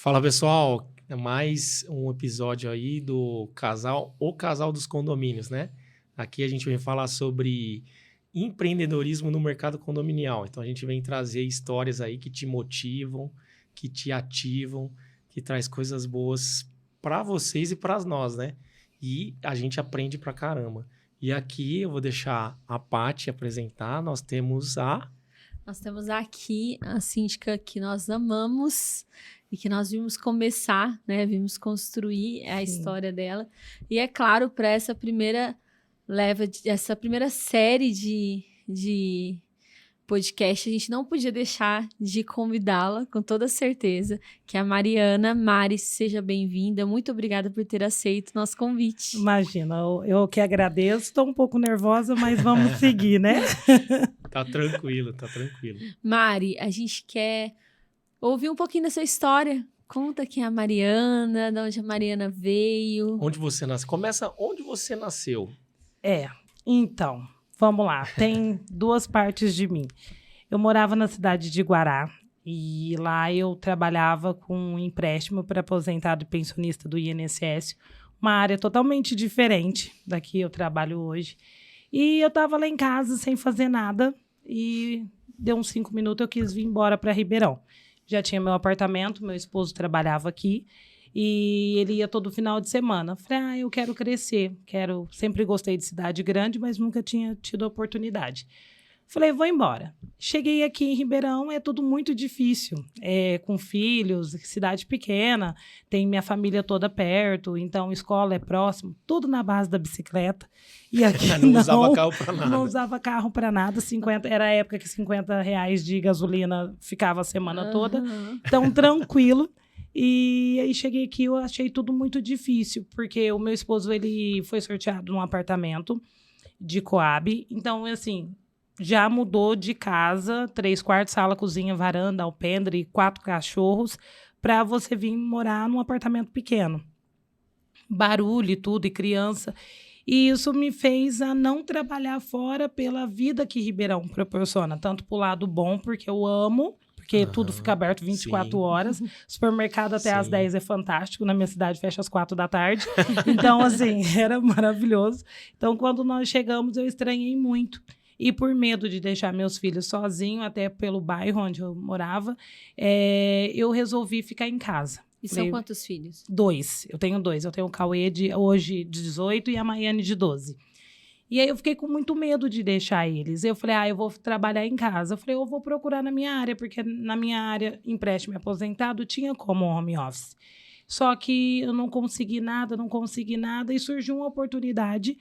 Fala pessoal, é mais um episódio aí do casal, o casal dos condomínios, né? Aqui a gente vem falar sobre empreendedorismo no mercado condominial. Então a gente vem trazer histórias aí que te motivam, que te ativam, que traz coisas boas para vocês e para nós, né? E a gente aprende pra caramba. E aqui eu vou deixar a Paty apresentar. Nós temos aqui a síndica que nós amamos e que nós vimos começar, né? Vimos construir a história dela. E é claro, para essa primeira essa primeira série de podcast, a gente não podia deixar de convidá-la, com toda certeza, que é a Mariana. Mari, seja bem-vinda. Muito obrigada por ter aceito o nosso convite. Imagina, eu que agradeço. Estou um pouco nervosa, mas vamos seguir, né? Tá tranquilo, tá tranquilo. Mari, a gente quer ouvir um pouquinho da sua história. Conta quem é a Mariana, de onde a Mariana veio. Onde você nasceu? Começa onde você nasceu. Então, vamos lá. Tem duas partes de mim. Eu morava na cidade de Guará e lá eu trabalhava com um empréstimo para aposentado e pensionista do INSS, uma área totalmente diferente da que eu trabalho hoje. E eu estava lá em casa sem fazer nada e deu uns 5 minutos eu quis vir embora para Ribeirão. Já tinha meu apartamento, meu esposo trabalhava aqui e ele ia todo final de semana. Falei, eu quero crescer, sempre gostei de cidade grande, mas nunca tinha tido oportunidade. Falei, vou embora. Cheguei aqui em Ribeirão, é tudo muito difícil, com filhos, cidade pequena, tem minha família toda perto, então escola é próximo, tudo na base da bicicleta. E aqui não usava carro para nada. Não usava carro para nada, era a época que R$50 de gasolina ficava a semana toda, então tranquilo. E aí cheguei aqui, eu achei tudo muito difícil, porque o meu esposo, ele foi sorteado num apartamento de Coab, então, assim, já mudou de casa, 3 quartos, sala, cozinha, varanda, alpendre, 4 cachorros, para você vir morar num apartamento pequeno. Barulho e tudo, e criança. E isso me fez a não trabalhar fora pela vida que Ribeirão proporciona, tanto pro lado bom, porque eu amo, porque tudo fica aberto 24 horas. Supermercado até às 10 é fantástico. Na minha cidade fecha às 4 da tarde. Então, assim, era maravilhoso. Então, quando nós chegamos, eu estranhei muito. E por medo de deixar meus filhos sozinhos, até pelo bairro onde eu morava, eu resolvi ficar em casa. E são quantos filhos? 2. Eu tenho 2. Eu tenho o Cauê hoje de 18 e a Maiane de 12. E aí eu fiquei com muito medo de deixar eles. Eu falei, eu vou trabalhar em casa. Eu falei, eu vou procurar na minha área, porque na minha área, empréstimo aposentado, tinha como home office. Só que eu não consegui nada, e surgiu uma oportunidade,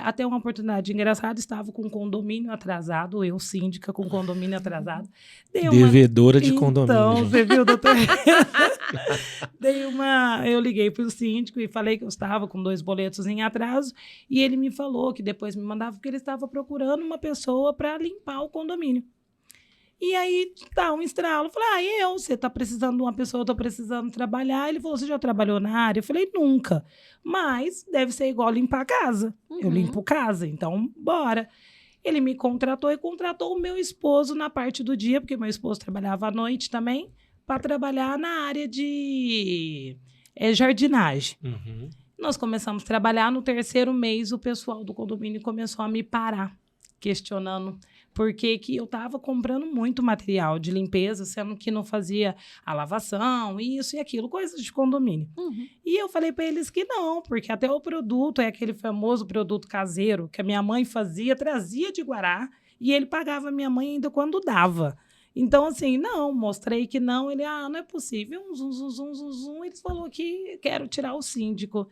até uma oportunidade engraçada, estava com um condomínio atrasado, eu síndica com condomínio atrasado. Devedora de condomínio. Então, você viu, doutor? Eu liguei para o síndico e falei que eu estava com 2 boletos em atraso e ele me falou que depois me mandava porque ele estava procurando uma pessoa para limpar o condomínio. E aí, um estralo. Eu falei, você está precisando de uma pessoa, eu estou precisando trabalhar. Ele falou, você já trabalhou na área? Eu falei, nunca. Mas deve ser igual limpar a casa. Eu limpo casa, então bora. Ele me contratou e contratou o meu esposo na parte do dia, porque meu esposo trabalhava à noite também, para trabalhar na área de jardinagem. Nós começamos a trabalhar, no 3º mês o pessoal do condomínio começou a me parar, questionando por que eu estava comprando muito material de limpeza, sendo que não fazia a lavação, isso e aquilo, coisas de condomínio. E eu falei para eles que não, porque até o produto é aquele famoso produto caseiro que a minha mãe fazia, trazia de Guará, e ele pagava a minha mãe ainda quando dava. Então, assim, não, mostrei que não. Ele, não é possível. Zum. Eles falaram que quero tirar o síndico.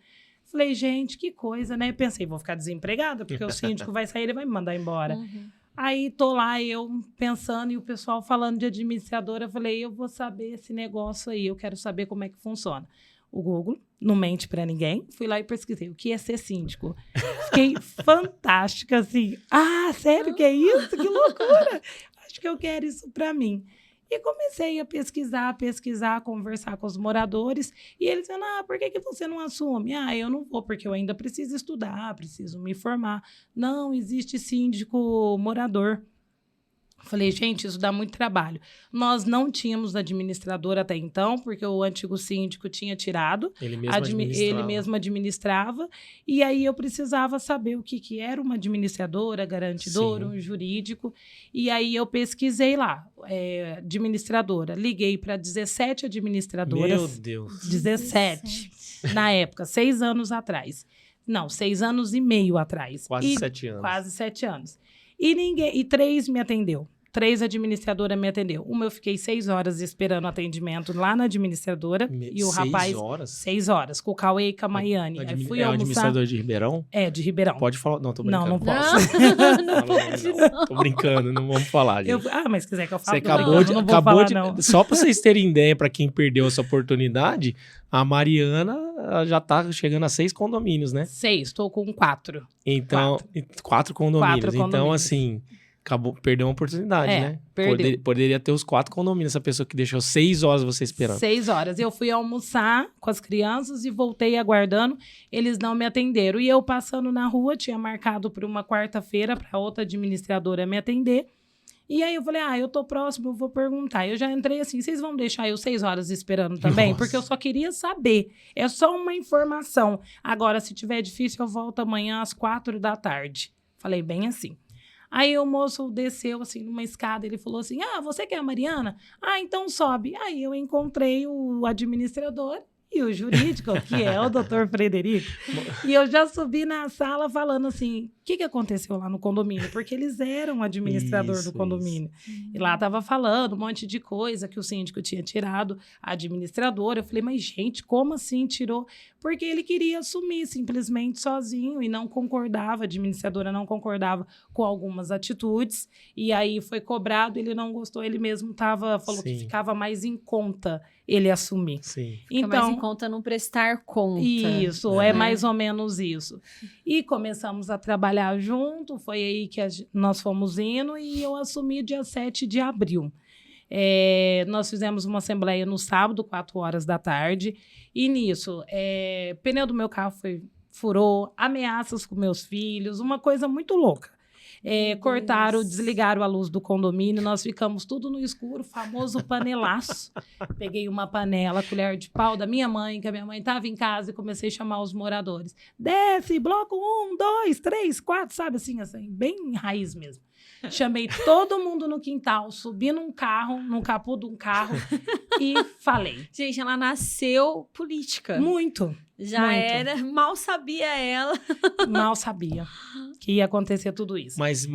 Falei, gente, que coisa, né? Pensei, vou ficar desempregada, porque o síndico vai sair, ele vai me mandar embora. Aí, tô lá, eu pensando, e o pessoal falando de administradora, eu falei, eu vou saber esse negócio aí, eu quero saber como é que funciona. O Google não mente para ninguém. Fui lá e pesquisei o que é ser síndico. Fiquei fantástica, assim. Sério que é isso? Que loucura! Acho que eu quero isso para mim. E comecei a pesquisar, conversar com os moradores. E eles dizendo, por que você não assume? Eu não vou, porque eu ainda preciso estudar, preciso me formar. Não, existe síndico morador. Falei, gente, isso dá muito trabalho. Nós não tínhamos administrador até então, porque o antigo síndico tinha tirado. Ele mesmo administrava. E aí eu precisava saber o que era uma administradora, garantidora, um jurídico. E aí eu pesquisei lá, administradora. Liguei para 17 administradoras. Meu Deus. 17. Na época, 6 anos atrás. Não, 6 anos e meio atrás. Quase 7 anos. Quase 7 anos. E 3 me atendeu. 3 administradoras me atendeu. Uma eu fiquei 6 horas esperando atendimento lá na administradora. E o rapaz... 6 horas? 6 horas, com o Cauê e com a Maiane. Aí fui almoçar. Administrador de Ribeirão? É, de Ribeirão. Pode falar? Não, tô brincando. Não posso. Não pode, não. Tô brincando, não vamos falar, gente. Mas se quiser que eu fale, Você acabou de... não vou falar, não. Só pra vocês terem ideia, pra quem perdeu essa oportunidade, a Mariana ela já tá chegando a 6 condomínios, né? 6, estou com 4. Então, 4 condomínios. 4 Então, condomínios. assim... Perdeu uma oportunidade, né? Perdeu. Poderia ter os 4 condomínios, essa pessoa que deixou 6 horas você esperando. 6 horas. Eu fui almoçar com as crianças e voltei aguardando. Eles não me atenderam. E eu passando na rua, tinha marcado para uma quarta-feira para outra administradora me atender. E aí eu falei, eu tô próximo, eu vou perguntar. Eu já entrei assim, vocês vão deixar eu 6 horas esperando também? Nossa. Porque eu só queria saber. É só uma informação. Agora, se tiver difícil, eu volto amanhã às 4 da tarde. Falei bem assim. Aí o moço desceu, assim, numa escada, ele falou assim, você que é a Mariana? Então sobe. Aí eu encontrei o administrador e o jurídico, que é o doutor Frederico. E eu já subi na sala falando assim, o que aconteceu lá no condomínio? Porque eles eram o administrador do condomínio. E lá estava falando um monte de coisa que o síndico tinha tirado a administradora. Eu falei, mas gente, como assim tirou? Porque ele queria assumir simplesmente sozinho e não concordava, a administradora não concordava com algumas atitudes. E aí foi cobrado, ele não gostou, ele mesmo falou que ficava mais em conta ele assumir. Sim. Fica mais em conta não prestar conta. Isso, é mais ou menos isso. E começamos a trabalhar junto, foi aí que nós fomos indo e eu assumi dia 7 de abril. Nós fizemos uma assembleia no sábado, 4 horas da tarde, e nisso, pneu do meu carro furou, ameaças com meus filhos, uma coisa muito louca. Cortaram, desligaram a luz do condomínio, nós ficamos tudo no escuro, famoso panelaço. Peguei uma panela, colher de pau da minha mãe, que a minha mãe estava em casa, e comecei a chamar os moradores. Desce, bloco 1, 2, 3, 4, sabe assim, bem raiz mesmo. Chamei todo mundo no quintal, subi num capô de um carro e falei. Gente, ela nasceu política. Muito. Mal sabia ela. Mal sabia que ia acontecer tudo isso. Mas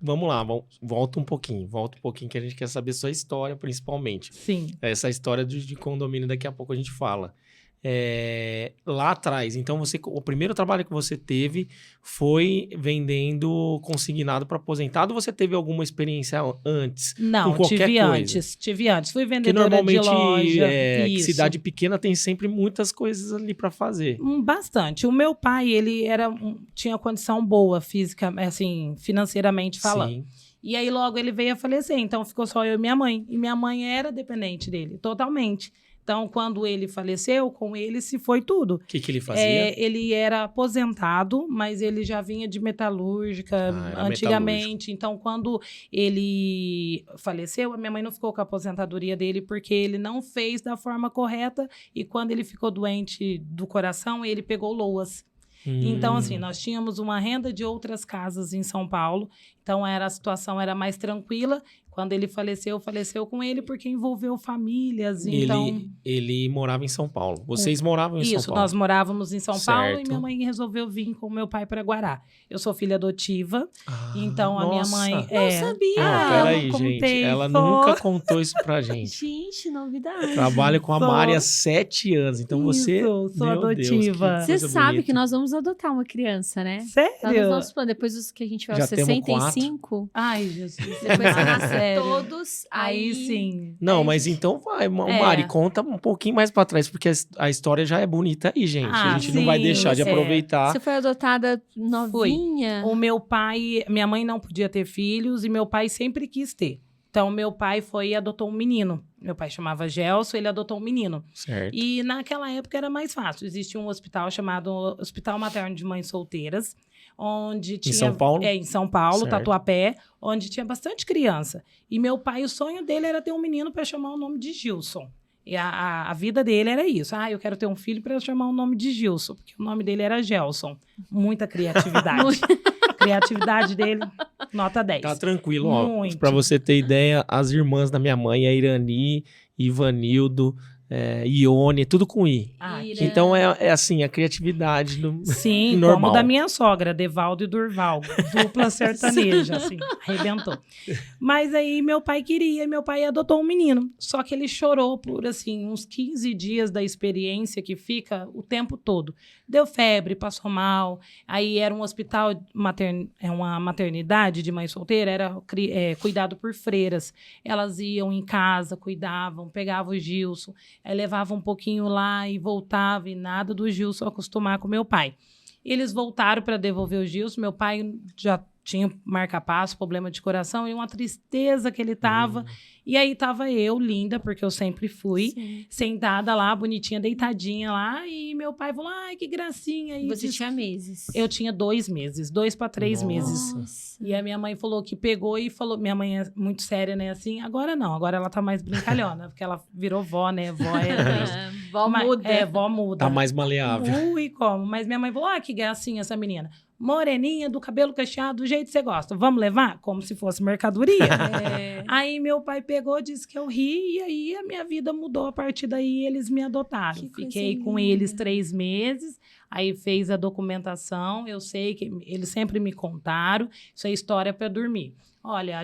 vamos lá, volta um pouquinho que a gente quer saber sua história, principalmente. Sim. Essa história de condomínio, daqui a pouco a gente fala. Lá atrás, então o primeiro trabalho que você teve foi vendendo consignado para aposentado, ou você teve alguma experiência antes? Não, com tive antes. Fui vendedora de loja. Cidade pequena tem sempre muitas coisas ali para fazer. Bastante. O meu pai, ele tinha condição boa física, assim, financeiramente falando. Sim. E aí logo ele veio a falecer, então ficou só eu e minha mãe. E minha mãe era dependente dele, totalmente. Então, quando ele faleceu, com ele se foi tudo. O que ele fazia? Ele era aposentado, mas ele já vinha de metalúrgica antigamente. Metalúrgico. Então, quando ele faleceu, a minha mãe não ficou com a aposentadoria dele porque ele não fez da forma correta. E quando ele ficou doente do coração, ele pegou LOAS. Então, assim, nós tínhamos uma renda de outras casas em São Paulo. Então, a situação era mais tranquila. Quando ele faleceu com ele porque envolveu famílias. Então... Ele morava em São Paulo. Vocês moravam em São Paulo? Isso, nós morávamos em São Paulo e minha mãe resolveu vir com meu pai para Guará. Eu sou filha adotiva, então a minha mãe... Não sabia! Peraí, gente. Ela nunca contou isso pra gente. Gente, novidade. Trabalho com a Mari há 7 anos, então você... sou adotiva. Você sabe que nós vamos adotar uma criança, né? Sério? Tá nos nossos planos. Depois dos que a gente vai aos 65... Ai, Jesus. Depois vai nascer todos, aí sim. Não, mas então vai, Mari, conta um pouquinho mais pra trás, porque a história já é bonita aí, gente. A gente não vai deixar de aproveitar. Você foi adotada novinha? O meu pai, minha mãe não podia ter filhos e meu pai sempre quis ter. Então, meu pai foi e adotou um menino. Meu pai chamava Gelson, ele adotou um menino. Certo. E naquela época era mais fácil. Existia um hospital chamado Hospital Materno de Mães Solteiras, onde tinha... Em São Paulo? Em São Paulo, Certo. Tatuapé, onde tinha bastante criança. E meu pai, o sonho dele era ter um menino para chamar o nome de Gilson. E a vida dele era isso. Eu quero ter um filho para chamar o nome de Gilson, porque o nome dele era Gelson. Muita criatividade. Criatividade dele, nota 10. Tá tranquilo, ó. Muito. Pra você ter ideia, as irmãs da minha mãe, a Irani, Ivanildo, Ione, tudo com I. Ira. Então é assim, a criatividade do... Sim, normal. como da minha sogra, Devaldo e Durval. Dupla sertaneja, assim, arrebentou. Mas aí meu pai queria, e meu pai adotou um menino. Só que ele chorou por, assim, uns 15 dias da experiência que fica o tempo todo. Deu febre, passou mal. Aí era um hospital, uma maternidade de mãe solteira, era cuidado por freiras. Elas iam em casa, cuidavam, pegavam o Gilson, levavam um pouquinho lá e voltava, e nada do Gilson acostumar com meu pai. Eles voltaram para devolver o Gilson. Meu pai já tinha marca-passo, problema de coração, e uma tristeza que ele tava. E aí tava eu, linda, porque eu sempre fui, Sim. sentada lá, bonitinha, deitadinha lá, e meu pai falou, ai, que gracinha. E Você tinha meses. Eu tinha 2 meses, 2 para 3 meses. Nossa. E a minha mãe falou que pegou e falou, minha mãe é muito séria, né, assim, agora não, agora ela tá mais brincalhona, porque ela virou vó, né, vó é... Vó muda. Vó muda. Tá mais maleável. Ui, como? Mas minha mãe falou, que gracinha essa menina. Moreninha, do cabelo cacheado, do jeito que você gosta. Vamos levar? Como se fosse mercadoria. Aí meu pai pegou, disse que eu ri, e aí a minha vida mudou. A partir daí, eles me adotaram. Que coisa Fiquei com linda. eles 3 meses, aí fez a documentação. Eu sei que eles sempre me contaram. Isso é história para dormir. Olha,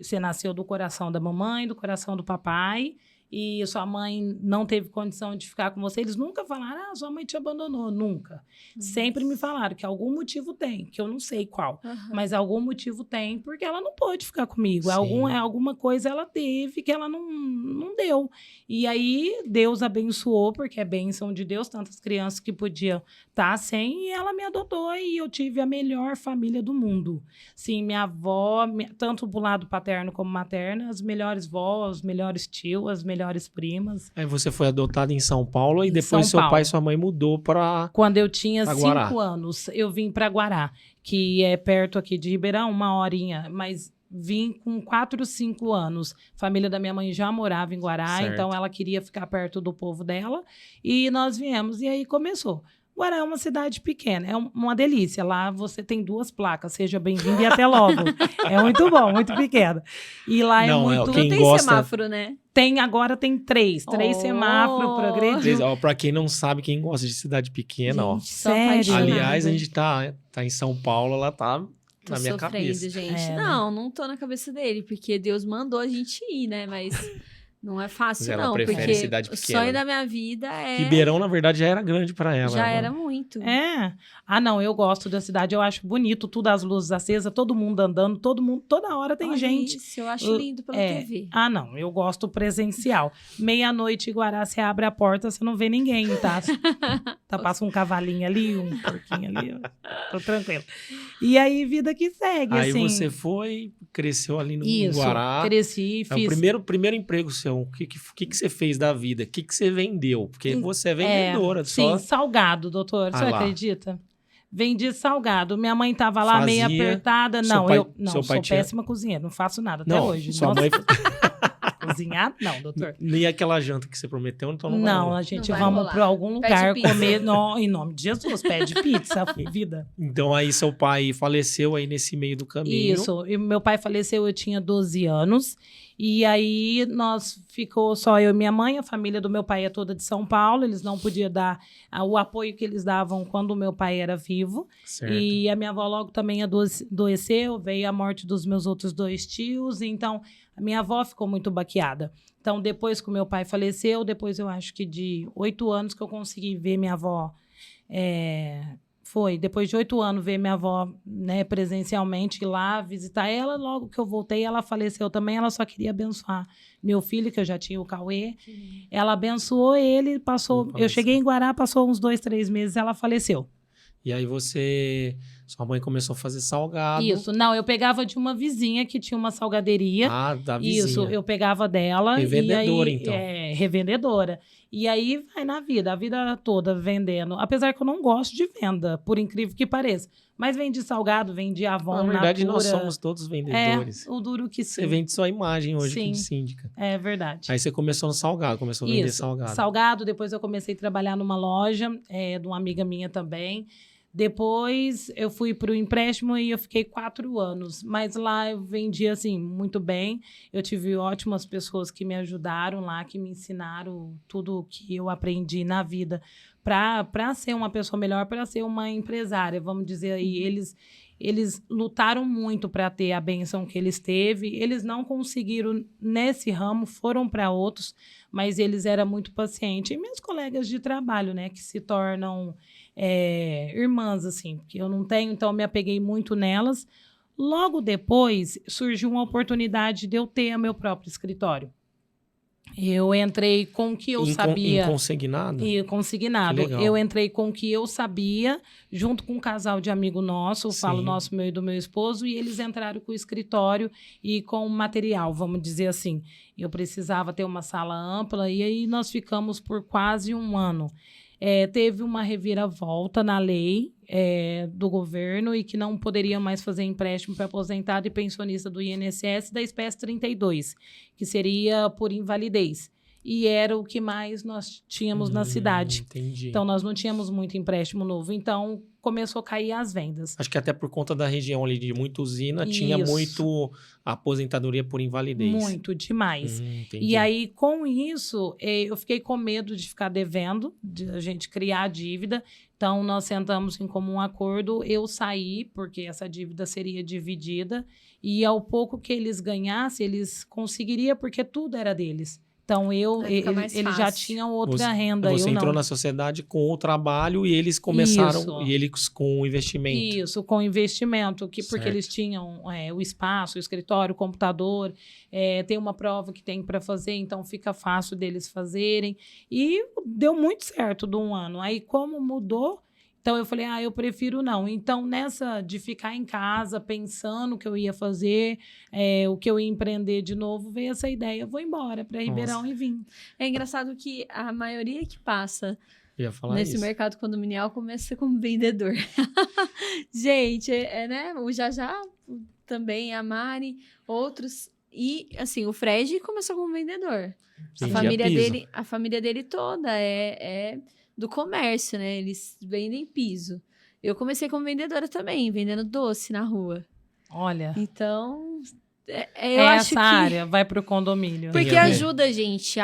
você nasceu do coração da mamãe, do coração do papai, e sua mãe não teve condição de ficar com você. Eles nunca falaram, sua mãe te abandonou. Nunca. Sempre me falaram que algum motivo tem, que eu não sei qual. Mas algum motivo tem, porque ela não pôde ficar comigo. Sim. Alguma coisa ela teve que ela não deu. E aí, Deus abençoou, porque é bênção de Deus, tantas crianças que podiam estar sem, e ela me adotou, e eu tive a melhor família do mundo. Sim, minha avó, tanto do lado paterno como materno, as melhores vós, os melhores tios, as melhores primas. Aí você foi adotada em São Paulo e Em depois São seu pai Paulo. e sua mãe mudou pra... Quando eu tinha Pra Guará. 5 anos, eu vim para Guará, que é perto aqui de Ribeirão, 1 horinha, mas vim com 4, 5 anos. A família da minha mãe já morava em Guará, Certo. então ela queria ficar perto do povo dela, e nós viemos, e aí começou. Guará é uma cidade pequena, é uma delícia. Lá você tem 2 placas, seja bem-vindo e até logo. É muito bom, muito pequeno. E lá Não, é muito... quem Tem gosta- semáforo, né? Agora tem 3 Oh. semáforos progredindo. Ó, pra quem não sabe, quem gosta de cidade pequena, ó. Gente, só Sério? apaixonada. Aliás, a gente tá em São Paulo, ela tá Tô na minha sofrendo, cabeça. gente. É, né? Não tô na cabeça dele, porque Deus mandou a gente ir, né? Mas não é fácil, Mas ela não. prefere Porque cidade o pequena, sonho né? da minha vida é... Ribeirão, na verdade, já era grande pra ela. Já né? era muito. É. Não, eu gosto da cidade, eu acho bonito, tudo as luzes acesas, todo mundo andando, toda hora tem Olha gente. Isso, eu acho lindo pela TV. Não, eu gosto presencial. Meia-noite, Guará, você abre a porta, você não vê ninguém, tá? Passa um cavalinho ali, um porquinho ali, tô tranquilo. E aí, vida que segue, Aí assim. você foi, cresceu ali no Isso, Guará. cresci, É o fiz... primeiro emprego seu. O que você fez da vida? O que você vendeu? Porque você é vendedora. Sim, só... salgado, doutor. Você lá. acredita? Vendi salgado. Minha mãe tava lá meio Fazia. apertada. Seu Não, pai- eu seu sou pai tinha- péssima cozinheira. Não faço nada até Não, hoje. sua Nossa, mãe... cozinhar? Não, doutor. Nem aquela janta que você prometeu, então não vai Não, rolar. a gente Não vai vamos rolar. para algum Pede lugar pizza. comer. Em nome de Jesus, pede pizza, vida. Então aí seu pai faleceu aí nesse meio do caminho. Isso. E meu pai faleceu, eu tinha 12 anos. E aí ficou só eu e minha mãe, a família do meu pai é toda de São Paulo, eles não podiam dar o apoio que eles davam quando o meu pai era vivo. Certo. E a minha avó logo também adoeceu, veio a morte dos meus outros 2 tios, então a minha avó ficou muito baqueada. Então, depois que o meu pai faleceu, depois eu acho que de 8 anos que eu consegui ver minha avó... Foi, depois de 8 anos, ver minha avó, né, presencialmente, ir lá visitar ela. Logo que eu voltei, ela faleceu também. Ela só queria abençoar meu filho, que eu já tinha o Cauê. Ela abençoou ele, passou... Eu cheguei em Guará, passou uns 2, 3 meses, ela faleceu. E aí Sua mãe começou a fazer salgado. Isso. Não, eu pegava de uma vizinha que tinha uma salgaderia. Ah, da vizinha. Isso, eu pegava dela. Revendedora, e aí, então. Revendedora. E aí vai na vida, a vida toda vendendo. Apesar que eu não gosto de venda, por incrível que pareça. Mas vendi salgado, vendi Avon, Na verdade, Natura. nós somos todos vendedores. O duro que sim. Você vende sua imagem hoje Sim. de síndica. É verdade. Aí você começou no salgado, começou a vender Isso, salgado. salgado. Depois eu comecei a trabalhar numa loja de uma amiga minha também. Depois eu fui para o empréstimo e eu fiquei 4 anos. Mas lá eu vendi, assim, muito bem. Eu tive ótimas pessoas que me ajudaram lá, que me ensinaram tudo o que eu aprendi na vida para ser uma pessoa melhor, para ser uma empresária, vamos dizer aí. Eles lutaram muito para ter a bênção que eles teve. Eles não conseguiram nesse ramo, foram para outros, mas eles eram muito pacientes. E meus colegas de trabalho, né, que se tornam irmãs, assim, porque eu não tenho, então eu me apeguei muito nelas. Logo depois, surgiu uma oportunidade de eu ter o meu próprio escritório. Eu entrei com o que eu sabia. Em consignado? E consignado. Que legal. Eu entrei com o que eu sabia, junto com um casal de amigo nosso, eu falo Sim. nosso, meu e do meu esposo, e eles entraram com o escritório e com o material, vamos dizer assim. Eu precisava ter uma sala ampla, e aí nós ficamos por quase 1 ano. Teve uma reviravolta na lei do governo e que não poderia mais fazer empréstimo para aposentado e pensionista do INSS da espécie 32, que seria por invalidez. E era o que mais nós tínhamos na cidade. Entendi. Então, nós não tínhamos muito empréstimo novo. Então, começou a cair as vendas. Acho que até por conta da região ali de muita usina, tinha Isso. muito aposentadoria por invalidez. Muito, demais. Entendi. E aí, com isso, eu fiquei com medo de ficar devendo, de a gente criar dívida. Então, nós sentamos em comum acordo. Eu saí, porque essa dívida seria dividida. E ao pouco que eles ganhassem, eles conseguiriam, porque tudo era deles. Então, eles já tinham outra renda. Você eu entrou não. na sociedade com o trabalho e eles começaram, Isso. e eles com o investimento. Isso, com investimento, porque Certo. eles tinham o espaço, o escritório, o computador, tem uma prova que tem para fazer, então fica fácil deles fazerem. E deu muito certo de 1 ano. Aí, como mudou, então eu falei, eu prefiro não. Então, nessa de ficar em casa, pensando o que eu ia fazer, o que eu ia empreender de novo, veio essa ideia, vou embora para Ribeirão e vim. É engraçado que a maioria que passa Eu ia falar nesse isso. mercado condominial começa como vendedor. Gente, né? O Jajá também, a Mari, outros. E, assim, o Fred começou como vendedor. Vendia A família dele toda é do comércio, né? Eles vendem piso. Eu comecei como vendedora também, vendendo doce na rua. Olha, Então, eu acho essa que... área vai para o condomínio. Porque Tem a ver. ajuda a gente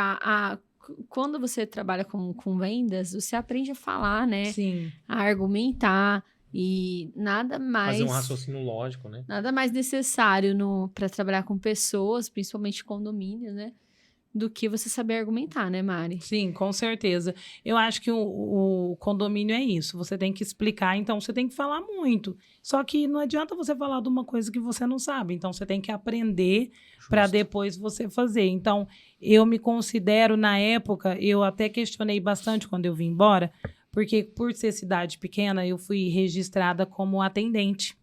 quando você trabalha com vendas, você aprende a falar, né? Sim. A argumentar e nada mais... Fazer um raciocínio lógico, né? Nada mais necessário para trabalhar com pessoas, principalmente condomínios, né? Do que você saber argumentar, né, Mari? Sim, com certeza. Eu acho que o condomínio é isso. Você tem que explicar, então você tem que falar muito. Só que não adianta você falar de uma coisa que você não sabe. Então você tem que aprender para depois você fazer. Então eu me considero, na época, eu até questionei bastante quando eu vim embora, porque por ser cidade pequena, eu fui registrada como atendente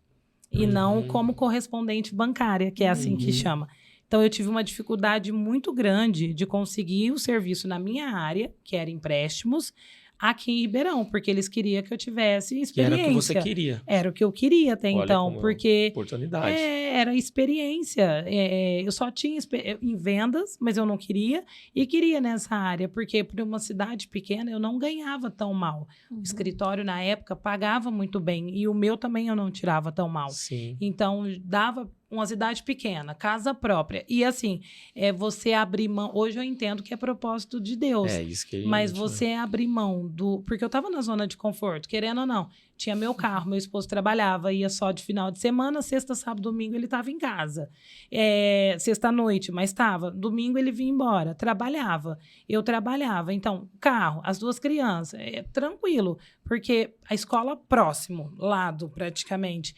e não como correspondente bancária, que é assim que chama. Então, eu tive uma dificuldade muito grande de conseguir o serviço na minha área, que era empréstimos, aqui em Ribeirão, porque eles queriam que eu tivesse experiência. Que era o que você queria. Era o que eu queria até Olha então, como porque oportunidade. era experiência. Eu só tinha em vendas, mas eu não queria, e queria nessa área, porque por uma cidade pequena eu não ganhava tão mal. O escritório, na época, pagava muito bem, e o meu também eu não tirava tão mal. Sim. Então, dava uma cidade pequena, casa própria. E assim, você abrir mão... Hoje eu entendo que é propósito de Deus. É isso que Mas você abrir mão do... Porque eu estava na zona de conforto, querendo ou não. Tinha meu carro, meu esposo trabalhava, ia só de final de semana, sexta, sábado, domingo ele estava em casa. Sexta-noite, mas estava. Domingo ele vinha embora, trabalhava. Eu trabalhava. Então, carro, as 2 crianças, tranquilo, porque a escola próximo, lado praticamente.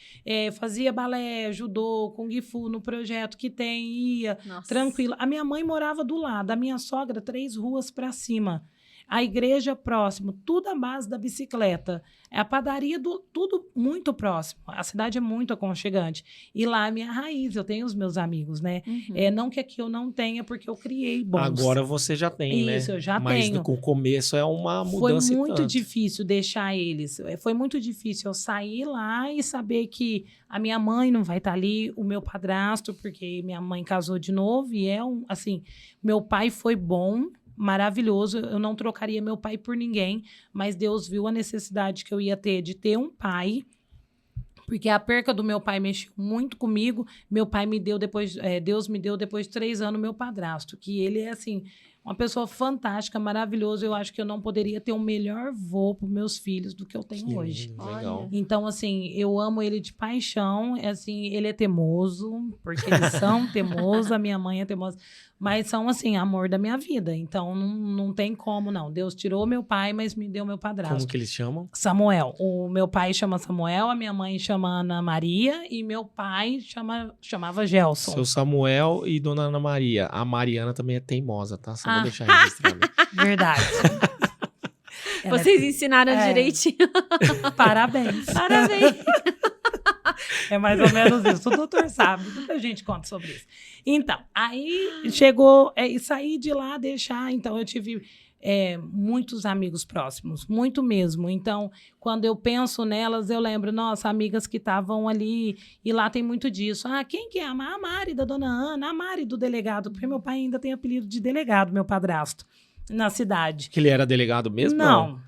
Fazia balé, judô, kung fu no projeto que tem, ia, Nossa. tranquilo. A minha mãe morava do lado, a minha sogra 3 ruas para cima. a igreja próximo, tudo à base da bicicleta. A padaria, tudo muito próximo. A cidade é muito aconchegante. E lá é a minha raiz, eu tenho os meus amigos, né? Não que aqui eu não tenha, porque eu criei bons. Agora você já tem, né? Isso, eu já Mas tenho. com o começo é uma mudança. Foi muito tanto. difícil deixar eles. Foi muito difícil eu sair lá e saber que a minha mãe não vai estar ali, o meu padrasto, porque minha mãe casou de novo e assim, meu pai foi bom, maravilhoso, eu não trocaria meu pai por ninguém, mas Deus viu a necessidade que eu ia ter de ter um pai, porque a perca do meu pai mexeu muito comigo. Meu pai me deu Deus me deu depois de 3 anos meu padrasto, que ele é assim, uma pessoa fantástica, maravilhoso. Eu acho que eu não poderia ter um melhor vô para meus filhos do que eu tenho hoje. Legal. Então, assim, eu amo ele de paixão. Assim, ele é teimoso, porque eles são teimosos, a minha mãe é teimosa. Mas são, assim, amor da minha vida. Então, não tem como, não. Deus tirou meu pai, mas me deu meu padrasto. Como que eles chamam? Samuel. O meu pai chama Samuel, a minha mãe chama Ana Maria e meu pai chamava Gelson. Seu Samuel e Dona Ana Maria. A Mariana também é teimosa, tá? Só vou deixar registrado. Verdade. Vocês ensinaram direitinho. Parabéns. Parabéns. É mais ou menos isso. O doutor sabe, tudo a gente conta sobre isso. Então, aí chegou, e saí de lá, deixar. Então, eu tive muitos amigos próximos, muito mesmo. Então, quando eu penso nelas, eu lembro, nossa, amigas que estavam ali, e lá tem muito disso. Ah, quem que é? A Mari da Dona Ana, a Mari do delegado, porque meu pai ainda tem apelido de delegado, meu padrasto, na cidade. Que ele era delegado mesmo? Não.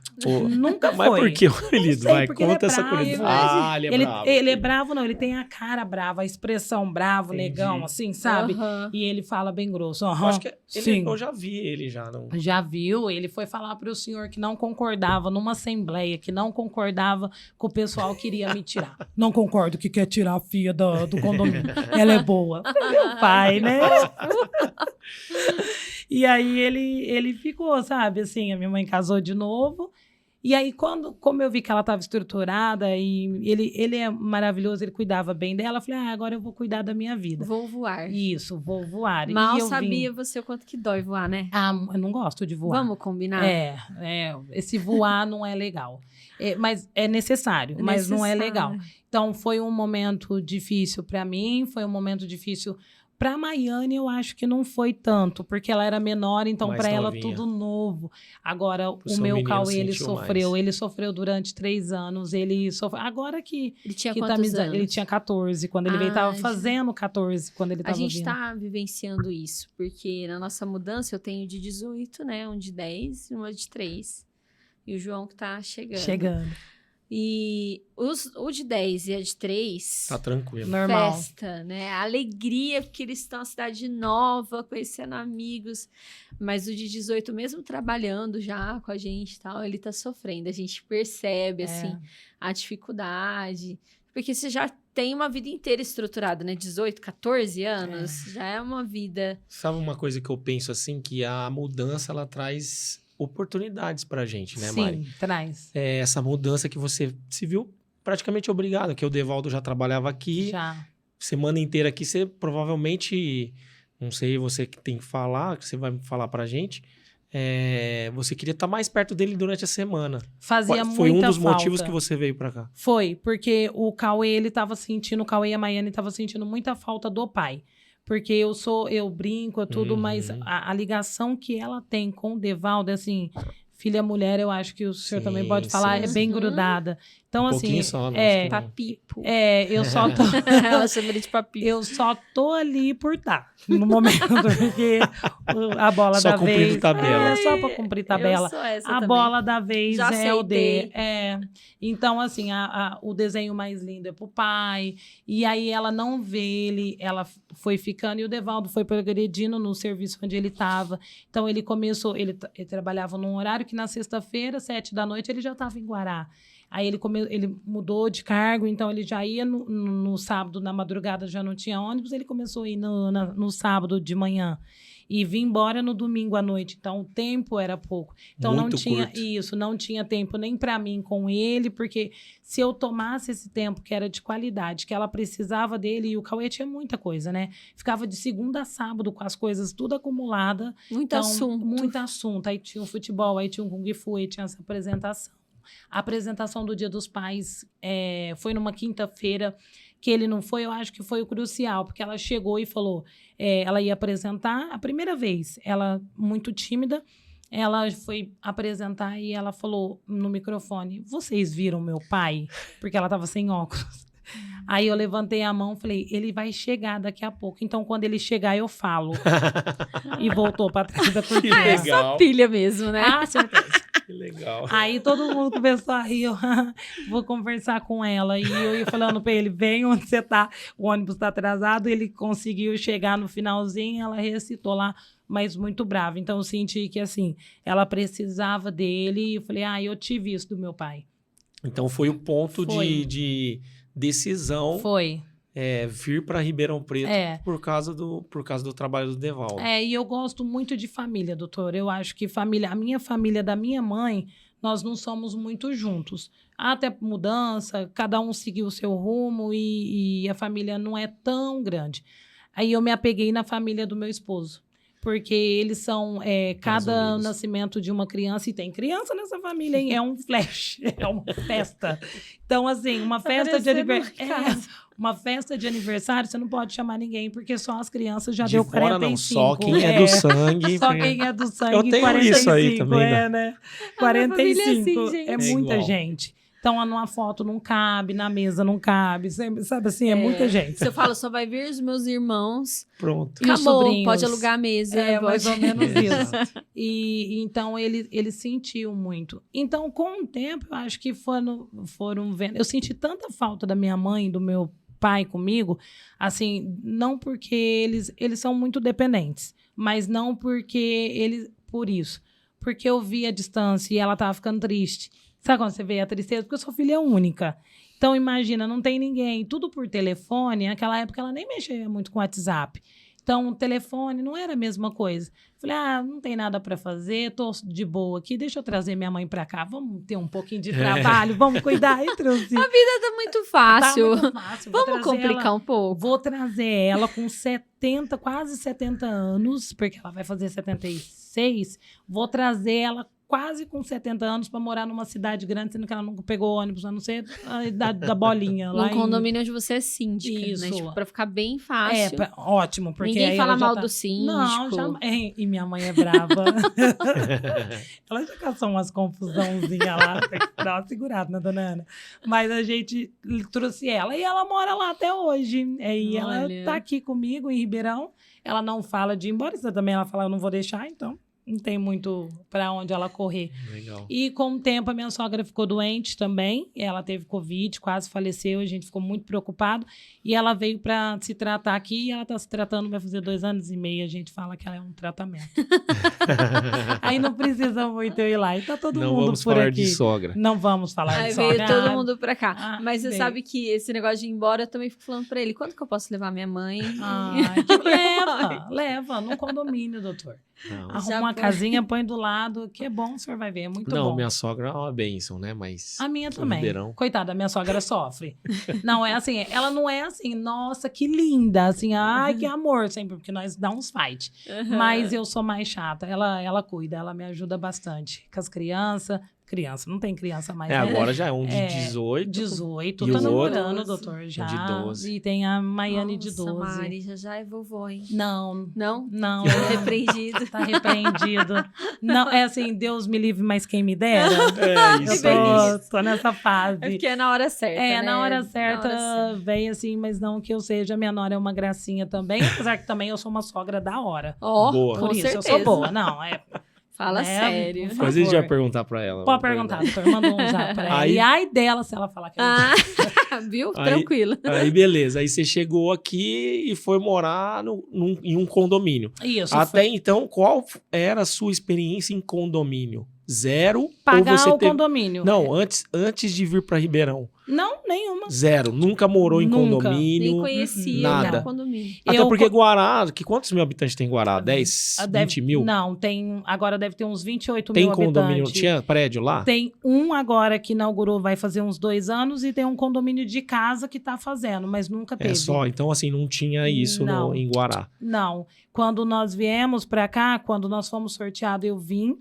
Nunca Mas foi. por que o apelido? Sei, Vai, porque ele é conta essa bravo. curiosidade. Ele é bravo. Ele é bravo, não. Ele tem a cara brava, a expressão bravo, Entendi. negão, assim, sabe? E ele fala bem grosso. Eu acho que sim. eu já vi ele já. Não... Já viu? Ele foi falar para o senhor que não concordava, numa assembleia, que não concordava que o pessoal queria me tirar. Não concordo que quer tirar a filha do condomínio. Ela é boa. Meu pai, né? E aí ele ficou, sabe? Assim, a minha mãe casou de novo. E aí, como eu vi que ela estava estruturada e ele é maravilhoso, ele cuidava bem dela, eu falei, agora eu vou cuidar da minha vida. Vou voar. Isso, vou voar. Mal e eu sabia você o quanto que dói voar, né? Eu não gosto de voar. Vamos combinar? Esse voar não é legal. Mas é necessário, mas não é legal. Então, foi um momento difícil para mim, foi um momento difícil. Para a Maiane, eu acho que não foi tanto, porque ela era menor, então para ela tudo novo. Agora, o meu Cauê, ele sofreu. Ele sofreu durante 3 anos. Ele sofreu. Agora que... Ele tinha quantos anos? Ele tinha 14, quando ele veio. Estava fazendo 14, quando ele estava vindo. A gente está vivenciando isso, porque na nossa mudança eu tenho de 18, né? Um de 10 e uma de 3. E o João que tá chegando. E o de 10 e a de 3... Tá tranquilo. Normal. Festa, né? Alegria, porque eles estão na cidade nova, conhecendo amigos. Mas o de 18, mesmo trabalhando já com a gente e tal, ele tá sofrendo. A gente percebe, assim, a dificuldade. Porque você já tem uma vida inteira estruturada, né? 18, 14 anos, já é uma vida... Sabe uma coisa que eu penso, assim, que a mudança, ela traz... oportunidades pra gente, né, Mari? Sim, traz. Essa mudança que você se viu praticamente obrigado, que o Devaldo já trabalhava aqui. Já. Semana inteira aqui, você provavelmente, não sei, você que tem que falar, que você vai falar pra gente, você queria estar mais perto dele durante a semana. Fazia muita falta. Foi um dos motivos que você veio pra cá? Foi, porque o Cauê e a Maiane estavam sentindo muita falta do pai. Porque eu brinco, tudo, mas a ligação que ela tem com o Devaldo, assim, filha mulher, eu acho que o senhor também pode falar, é bem grudada. Então, assim, só, né? Papipo. Eu só tô... Ela chama ele de papipo. Eu só tô ali por no momento, porque a bola só da vez... Só cumprir tabela. Só pra cumprir tabela. Eu sou essa a também. bola da vez Já é o D. aceitei. Então, assim, o desenho mais lindo é pro pai. E aí ela não vê ele, ela foi ficando, e o Devaldo foi progredindo no serviço onde ele estava. Então, ele começou, ele trabalhava num horário que na sexta-feira, 7 da noite, ele já estava em Guará. Aí ele mudou de cargo, então ele já ia no sábado, na madrugada já não tinha ônibus, ele começou a ir no sábado de manhã. e vim embora no domingo à noite. Então, o tempo era pouco. Então, Muito não tinha curto. isso, não tinha tempo nem para mim com ele, porque se eu tomasse esse tempo que era de qualidade, que ela precisava dele, e o Cauê tinha muita coisa, né? Ficava de segunda a sábado com as coisas tudo acumulada. Muito assunto. Muito assunto. Aí tinha o futebol, aí tinha o Kung Fu, aí tinha essa apresentação. A apresentação do Dia dos Pais foi numa quinta-feira, que ele não foi, eu acho que foi o crucial, porque ela chegou e falou, ela ia apresentar a primeira vez, ela muito tímida, ela foi apresentar e ela falou no microfone, vocês viram meu pai? Porque ela estava sem óculos. Aí eu levantei a mão e falei, ele vai chegar daqui a pouco, então quando ele chegar eu falo. E voltou para trás da cortina. Que legal. Essa pilha mesmo, né? Ah, certeza. Que legal. Aí todo mundo começou a rir, eu vou conversar com ela. E eu ia falando pra ele, vem onde você tá, o ônibus tá atrasado. Ele conseguiu chegar no finalzinho, ela recitou lá, mas muito brava. Então eu senti que, assim, ela precisava dele. E eu falei, eu tive isso do meu pai. Então foi o ponto Foi. de decisão Foi. vir para Ribeirão Preto É. por causa do trabalho do Devaldo. E eu gosto muito de família, doutor. Eu acho que a minha família da minha mãe, nós não somos muito juntos. Até mudança, cada um seguiu o seu rumo e a família não é tão grande. Aí eu me apeguei na família do meu esposo. Porque eles são cada unidos. nascimento de uma criança, e tem criança nessa família, hein? É um flash, é uma festa. Então, assim, uma festa de aniversário. Uma festa de aniversário, você não pode chamar ninguém, porque só as crianças já De deu fora 45. não, só quem é do sangue. Só quem é do sangue. Eu tenho 45, isso aí também, né? A minha família é 45. assim, gente. É É muita igual. gente. Então, numa foto não cabe, na mesa não cabe, sabe assim? É muita gente. Se eu falo, só vai vir os meus irmãos, Pronto. E os acabou, sobrinhos? pode alugar a mesa. Mais ou menos isso. Exato. E então ele sentiu muito. Então, com o tempo, eu acho que foram vendo. Eu senti tanta falta da minha mãe e do meu pai comigo, assim, não porque eles são muito dependentes, mas não porque por isso. Porque eu vi a distância e ela tava ficando triste. Sabe quando você vê a tristeza? Porque eu sou filha única. Então, imagina, não tem ninguém. Tudo por telefone. Naquela época, ela nem mexia muito com WhatsApp. Então, o telefone não era a mesma coisa. Falei, não tem nada para fazer, tô de boa aqui, deixa eu trazer minha mãe para cá. Vamos ter um pouquinho de trabalho, vamos cuidar. E trouxe. A vida tá muito fácil. Tá muito fácil. Vou Vamos trazer complicar ela- um pouco. Vou trazer ela com 70, quase 70 anos, porque ela vai fazer 76. Vou trazer ela quase com 70 anos para morar numa cidade grande, sendo que ela nunca pegou ônibus, a não ser a idade da bolinha. lá Num condomínio onde você é síndica, Isso. né? Tipo, pra ficar bem fácil. ótimo, porque Ninguém aí fala ela já mal tá... do síndico. Não, já... E minha mãe é brava. Ela já caçou umas confusãozinhas lá, tem que dar uma segurada, né, dona Ana? Mas a gente trouxe ela e ela mora lá até hoje. E ela Olha. tá aqui comigo em Ribeirão. Ela não fala de ir embora, isso também ela fala, eu não vou deixar, então não tem muito para onde ela correr. Legal. E com o tempo a minha sogra ficou doente também. Ela teve Covid, quase faleceu. A gente ficou muito preocupado. E ela veio para se tratar aqui. E ela está se tratando, vai fazer 2 anos e meio. A gente fala que ela é um tratamento. Aí não precisa muito eu ir lá. E tá todo Não mundo vamos por falar aqui. de sogra. Não vamos falar Aí de veio sogra. todo mundo pra cá. Mas você veio. sabe que esse negócio de ir embora, eu também fico falando pra ele. Quando que eu posso levar minha mãe? Leva no condomínio, doutor. Não, Arruma Já uma põe. casinha, põe do lado, que é bom, o senhor vai ver, é muito não bom. minha sogra é uma bênção, né? Mas A minha o também. Ribeirão. Coitada, a minha sogra sofre. Não, é assim, ela não é assim, nossa, que linda, assim, ai, que amor, sempre, porque nós dá uns fight. Mas eu sou mais chata, ela cuida, ela me ajuda bastante. Com as crianças, não tem criança mais, né? Agora já é um de É, 18. 18, E tá o namorando, outro? doutor, já. de 12. E tem a Maiane de Nossa, 12. Mari, já é vovó, hein? Não, Não? não, Repreendido. tá repreendido. Não, é assim, Deus me livre, mas quem me dera. É Eu isso bem aí. tô nessa fase. É porque é na hora certa, né? Na hora Na hora certa certa. vem assim, mas não que eu seja. Minha nora é uma gracinha também, apesar que também eu sou uma sogra da hora. Ó, Boa. com Por isso, certeza. eu sou boa. Não, Fala né? sério. Por Mas a gente favor. vai perguntar pra ela. Pode vamos perguntar, doutor. Manda um zap pra ela. Aí- E ai dela se ela falar que é Viu? Aí- Tranquilo. Aí, beleza. Aí você chegou aqui e foi morar em um condomínio. Isso. Até então, qual era a sua experiência em condomínio? Zero? pagar ou você o teve... condomínio. Não, antes de vir para Ribeirão. Não, nenhuma. Zero. Nunca morou em Nunca. condomínio. Nem conhecia nada. o condomínio. Até porque Guará, quantos mil habitantes tem Guará? 10, 20 mil? Não, agora deve ter uns 28 Tem mil condomínio, habitantes. tinha prédio lá? Tem um agora que inaugurou, vai fazer uns 2 anos, e tem um condomínio de casa que tá fazendo, mas nunca teve. É só, então assim, não tinha isso Não. em Guará. Não. Quando nós viemos pra cá, quando nós fomos sorteados, eu vim,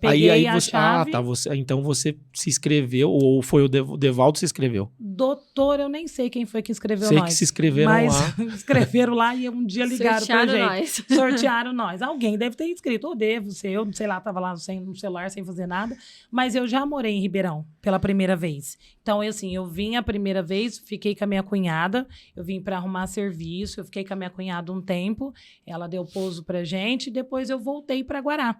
peguei Aí a você, chave. tá, então você se inscreveu, ou foi o Devaldo se inscreveu? Doutor, eu nem sei quem foi que escreveu Sei nós. que se inscreveram mas lá. escreveram lá e um dia ligaram pra Sortearam gente. nós. Sortearam nós. Alguém deve ter inscrito, ou devo ser. Eu, sei lá, tava lá no celular sem fazer nada. Mas eu já morei em Ribeirão pela primeira vez. Então, eu vim a primeira vez, fiquei com a minha cunhada. Eu vim para arrumar serviço, eu fiquei com a minha cunhada um tempo. Ela deu pouso pra gente, e depois eu voltei para Guará.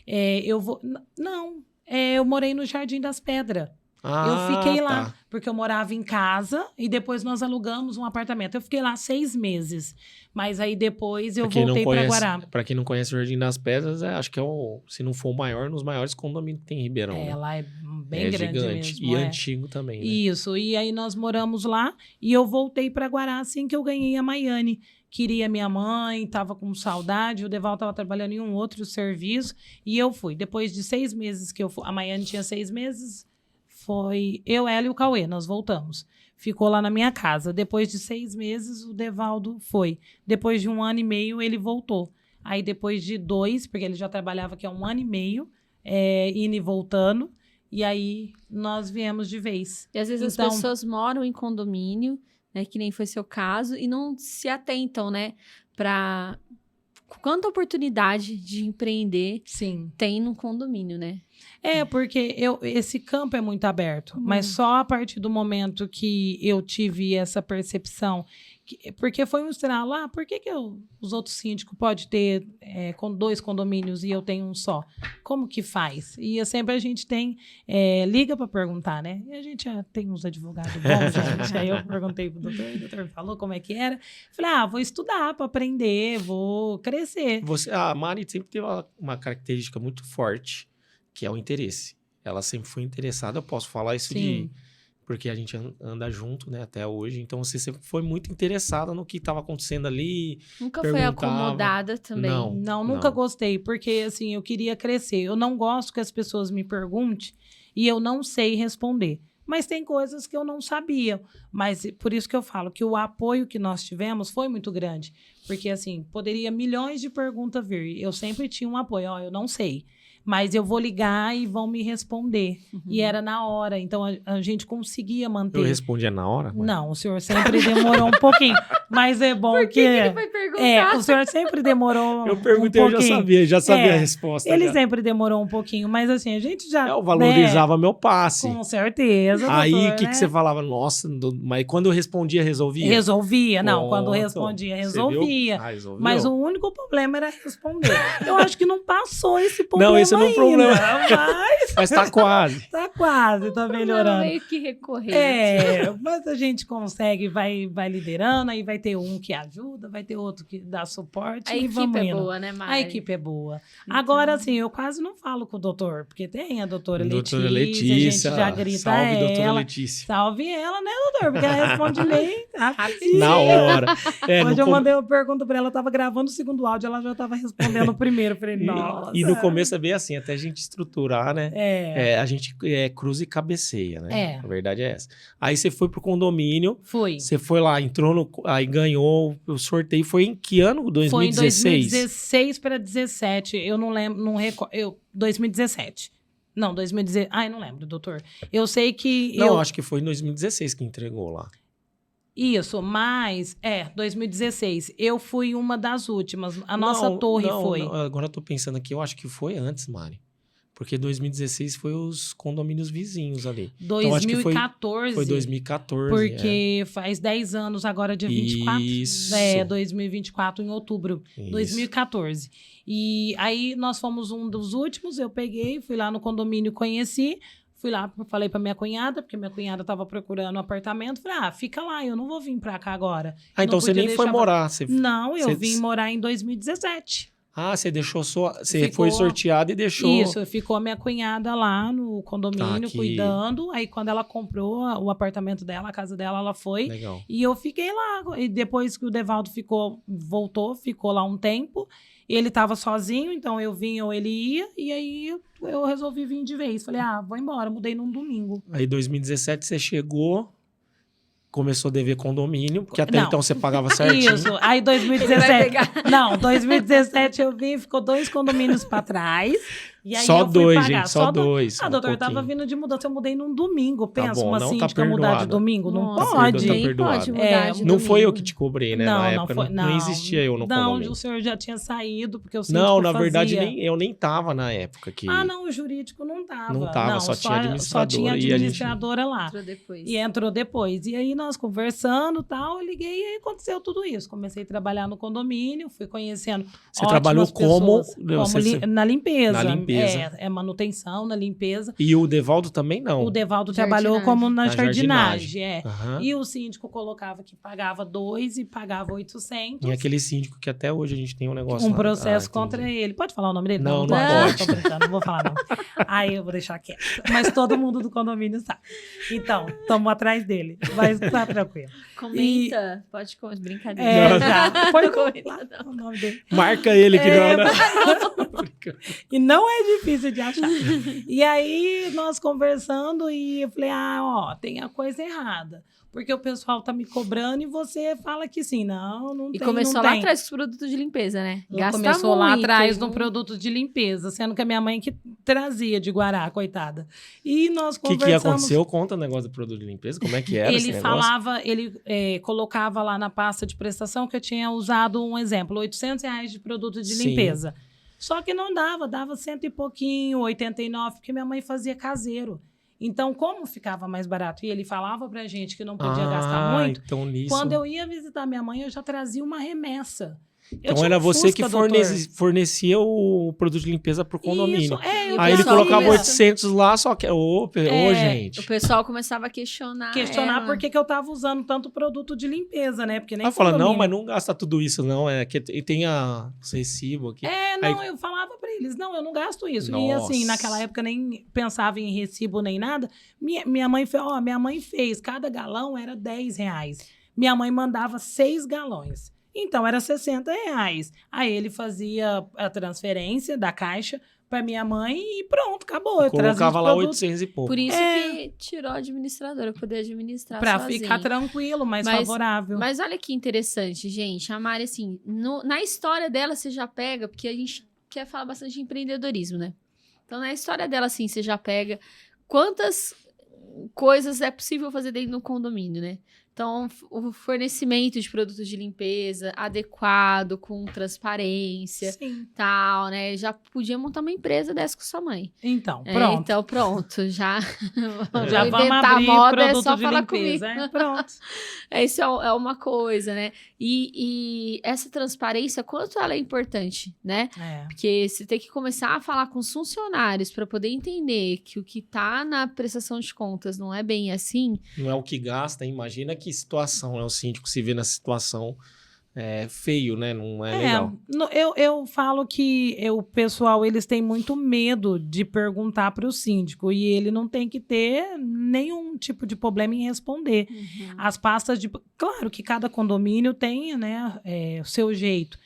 Eu morei no Jardim das Pedras. Eu fiquei lá, tá. porque eu morava em casa e depois nós alugamos um apartamento. Eu fiquei lá 6 meses, mas aí depois eu voltei para Guará. Para quem não conhece o Jardim das Pedras, acho que se não for o maior, um dos maiores condomínios que tem em Ribeirão. Né? Lá é bem grande gigante. mesmo. E antigo também, né? Isso, e aí nós moramos lá e eu voltei para Guará assim que eu ganhei a Maiane. Queria minha mãe, estava com saudade, o Deval estava trabalhando em um outro serviço e eu fui. Depois de 6 meses que eu fui, a Maiane tinha 6 meses, foi eu, ela e o Cauê, nós voltamos. Ficou lá na minha casa. Depois de 6 meses, o Devaldo foi. Depois de 1 ano e meio, ele voltou. Aí depois de 2, porque ele já trabalhava aqui há 1 ano e meio, indo e voltando, e aí nós viemos de vez. E às vezes as pessoas moram em condomínio, né, que nem foi seu caso, e não se atentam, né, para quanta oportunidade de empreender tem no condomínio, né? Porque esse campo é muito aberto, mas só a partir do momento que eu tive essa percepção, porque foi um sinal lá, por que os outros síndicos podem ter 2 condomínios e eu tenho um só? Como que faz? E sempre a gente tem, liga para perguntar, né? E a gente já tem uns advogados bons, gente. Aí eu perguntei pro doutor, e o doutor falou como é que era. Falei, vou estudar para aprender, vou crescer. A Mari sempre teve uma característica muito forte, que é o interesse. Ela sempre foi interessada, eu posso falar isso porque a gente anda junto, né, até hoje. Então, você sempre foi muito interessada no que estava acontecendo ali. Nunca foi acomodada também? Não, nunca gostei, porque, assim, eu queria crescer. Eu não gosto que as pessoas me perguntem e eu não sei responder. Mas tem coisas que eu não sabia. Mas por isso que eu falo que o apoio que nós tivemos foi muito grande. Porque, assim, poderia milhões de perguntas vir. Eu sempre tinha um apoio. Eu não sei. Mas eu vou ligar e vão me responder. E era na hora, então a gente conseguia manter. Eu respondia na hora? Mas... Não, o senhor sempre demorou um pouquinho. Mas é bom Por que ele foi perguntar? o senhor sempre demorou Eu perguntei, um pouquinho. eu já sabia a resposta. Ele sempre demorou um pouquinho, mas assim, a gente já... Eu valorizava meu passe. Com certeza, Aí, doutor, o que você falava? Nossa, mas quando eu respondia, resolvia? Resolvia, não. Quando respondia, resolvia. Mas o único problema era responder. Eu acho que não passou esse problema. Não, esse não é um problema. Mas tá quase. Tá melhorando. Meio que recorrente. Mas a gente consegue, vai liderando, aí vai ter um que ajuda, vai ter outro que dá suporte. A equipe é boa, né, Mari? A equipe é boa. Então... Agora, assim, eu quase não falo com o doutor, porque tem a doutora Letícia, a gente já grita salve, ela. Doutora Letícia. Salve ela, né, doutor? Porque ela responde bem rapidinho. Na hora. Hoje eu mandei uma pergunta pra ela, eu tava gravando o segundo áudio, ela já tava respondendo o primeiro. Eu falei, nossa. E no começo é bem assim, até a gente estruturar, né? A gente cruza e cabeceia, né? A verdade é essa. Aí você foi pro condomínio. Você foi lá, entrou aí ganhou o sorteio. Foi em que ano? 2016? Foi em 2016 para 2017. Eu não lembro, não recordo. 2017. Não, 2016. Ai, não lembro, doutor. Eu sei que... Não, acho que foi em 2016 que entregou lá. Isso, mas... 2016. Eu fui uma das últimas. A nossa torre foi. Não, agora eu tô pensando aqui, eu acho que foi antes, Mari. Porque 2016 foi os condomínios vizinhos ali. 2014. Então, foi 2014. Porque faz 10 anos agora, dia 24. Isso. 2024, em outubro. Isso. 2014. E aí, nós fomos um dos últimos. Eu peguei, fui lá no condomínio, conheci. Fui lá, falei pra minha cunhada, porque minha cunhada tava procurando um apartamento. Falei, fica lá, eu não vou vir pra cá agora. Então você nem foi morar. Não, eu vim morar em 2017. Ah, você deixou sua... Você Ficou- foi sorteado e deixou... Isso, ficou minha cunhada lá no condomínio Tá, que- cuidando. Aí quando ela comprou o apartamento dela, a casa dela, ela foi. Legal. E eu fiquei lá. E depois que o Devaldo voltou, ficou lá um tempo. Ele estava sozinho, então eu vinha ou ele ia. E aí eu resolvi vir de vez. Falei, vou embora. Mudei num domingo. Aí, em 2017, você chegou... Começou a dever condomínio, porque até Não. então você pagava certinho. Isso. Aí Ele vai 2017... pegar. Não, 2017 eu vim, ficou 2 condomínios para trás. E aí Só eu fui 2, pagar. gente, só 2. Doutor, tava vindo de mudança, eu mudei num domingo. Pensa, bom, uma não, tá síndica mudar de perdoada. domingo? Não Nossa, pode. Tá nem perdoado. pode mudar É, de Não foi eu domingo. que te cobrei, né? Na época não existia eu no Não, condomínio. o senhor já tinha saído, porque o síndico Não, na verdade, fazia. eu nem tava na época que... Não, o jurídico não tava. Não tava, só tinha administradora Só tinha e a gente- administradora lá. Entrou depois. E entrou depois. E aí nós conversando e tal, eu liguei e aí aconteceu tudo isso. Comecei a trabalhar no condomínio, fui conhecendo Você trabalhou ótimas pessoas, como você- na limpeza. Na limpeza. É manutenção, na limpeza. E o Devaldo também não. O Devaldo Jardinagem. trabalhou como na Na jardinagem. Aham. E o síndico colocava que pagava 2 e pagava 800. E aquele síndico que até hoje a gente tem um negócio Um lá. processo entendi. contra ele. Pode falar o nome dele? Não, não pode. pode. Tô brincando, não vou falar não. Aí eu vou deixar quieto. Mas todo mundo do condomínio sabe. Então, estamos atrás dele. Mas tá tranquilo. Comenta. Pode comentar. Brincadeira. É, já. Põe Não comenta, lá o nome dele. Marca ele que É, não, né? E não é difícil de achar. E aí, nós conversando e eu falei, tem a coisa errada. Porque o pessoal tá me cobrando e você fala que sim. Não E tem, começou não lá tem. atrás com os produtos de limpeza, né? Ela Gasta começou lá muito, atrás no não- produto de limpeza, sendo que a minha mãe que trazia de Guará, coitada. E nós O conversamos. que aconteceu? Conta o negócio do produto de limpeza. Como é que era esse Ele negócio? falava, ele colocava lá na pasta de prestação que eu tinha usado um exemplo, R$800 de produto de Sim. limpeza. Só que não dava 100 e pouquinho, 89, porque minha mãe fazia caseiro. Então, como ficava mais barato? E ele falava pra gente que não podia gastar muito. Então nisso... Quando eu ia visitar minha mãe, eu já trazia uma remessa. Eu Então tinha era um você Fusca, que doutor. fornecia o produto de limpeza pro condomínio. Isso, E o Aí ele pessoal colocava começa- 800 lá, só que... Ô, É, gente. O pessoal começava a questionar. Questionar ela. por que eu tava usando tanto produto de limpeza, né? Porque nem Ela fala, não, condomínio. mas não gasta tudo isso, não. É que e tem os recibos aqui. Não, eu falava pra eles, não, eu não gasto isso. E assim, Nossa. naquela época nem pensava em recibo nem nada. Minha mãe fez, cada galão era R$10. Minha mãe mandava 6 galões. Então, era R$60. Aí ele fazia a transferência da caixa pra minha mãe e pronto, acabou. Eu trazia Colocava os lá produtos 800 e pouco. Por isso É. que tirou a administradora, poder administrar pra sozinha. ficar tranquilo, mais Mas- favorável. Mas olha que interessante, gente. A Mari, assim, na história dela você já pega, porque a gente quer falar bastante de empreendedorismo, né? Então, na história dela, assim, você já pega quantas coisas é possível fazer dentro do condomínio, né? Então, o fornecimento de produtos de limpeza adequado, com transparência, Sim. tal, né? Já podia montar uma empresa dessa com sua mãe. Então, É, pronto. então, pronto. Já, Já vou vamos inventar abrir moda, é produto só de falar limpeza. comigo. Pronto. Isso é uma coisa, né? E essa transparência, quanto ela é importante, né? É. Porque você tem que começar a falar com os funcionários para poder entender que o que tá na prestação de contas não é bem assim. Não é o que gasta, hein? Imagina que situação é o síndico se vê nessa situação feio, né? Não é legal. Eu falo que o pessoal, eles têm muito medo de perguntar para o síndico e ele não tem que ter nenhum tipo de problema em responder. As pastas de... Claro que cada condomínio tem, né, o seu jeito,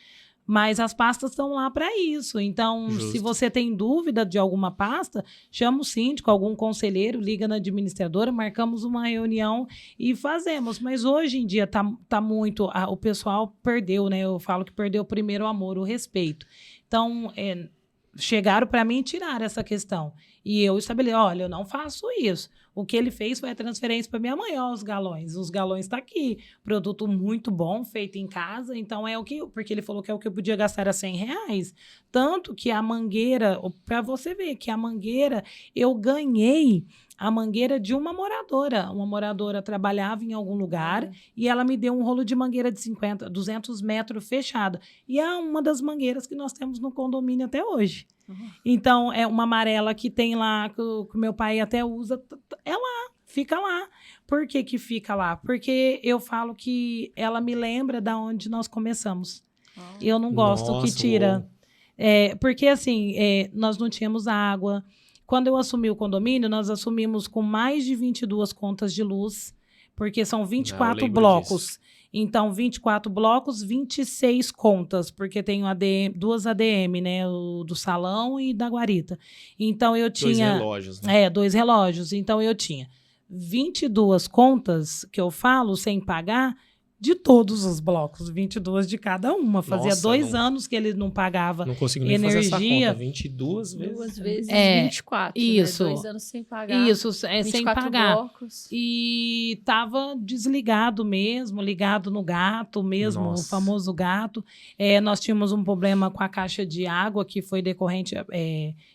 mas as pastas estão lá para isso. Então, Justo. se você tem dúvida de alguma pasta, chama o síndico, algum conselheiro, liga na administradora, marcamos uma reunião e fazemos. Mas hoje em dia tá muito... o pessoal perdeu, né? Eu falo que perdeu primeiro o amor, o respeito. Então, chegaram para mim e tiraram essa questão. E eu estabeleci, olha, eu não faço isso. O que ele fez foi a transferência para minha mãe, ó, os galões. Os galões tá aqui. Produto muito bom, feito em casa. Então, porque ele falou que é o que eu podia gastar era R$100. Tanto que a mangueira, para você ver que a mangueira, eu ganhei a mangueira de uma moradora. Uma moradora trabalhava em algum lugar e ela me deu um rolo de mangueira de 200 metros fechada. E é uma das mangueiras que nós temos no condomínio até hoje. Então, é uma amarela que tem lá, que o meu pai até usa, é lá, fica lá. Por que que fica lá? Porque eu falo que ela me lembra da onde nós começamos. Eu não gosto Nossa, que tira. Porque, assim, nós não tínhamos água. Quando eu assumi o condomínio, nós assumimos com mais de 22 contas de luz, porque são 24 blocos. Disso. Então, 24 blocos, 26 contas, porque tem duas ADM, né? O do salão e da guarita. Então, eu tinha... 2 relógios, né? 2 relógios. Então, eu tinha 22 contas, que eu falo, sem pagar, de todos os blocos, 22 de cada uma. Fazia 2 anos que ele não pagava não consigo nem fazer essa energia. conta, 22 vezes. 2 vezes 24, isso. né? 2 anos sem pagar. Isso, sem pagar. Blocos. E tava desligado mesmo, ligado no gato mesmo, Nossa. o famoso gato. Nós tínhamos um problema com a caixa de água, que foi decorrente...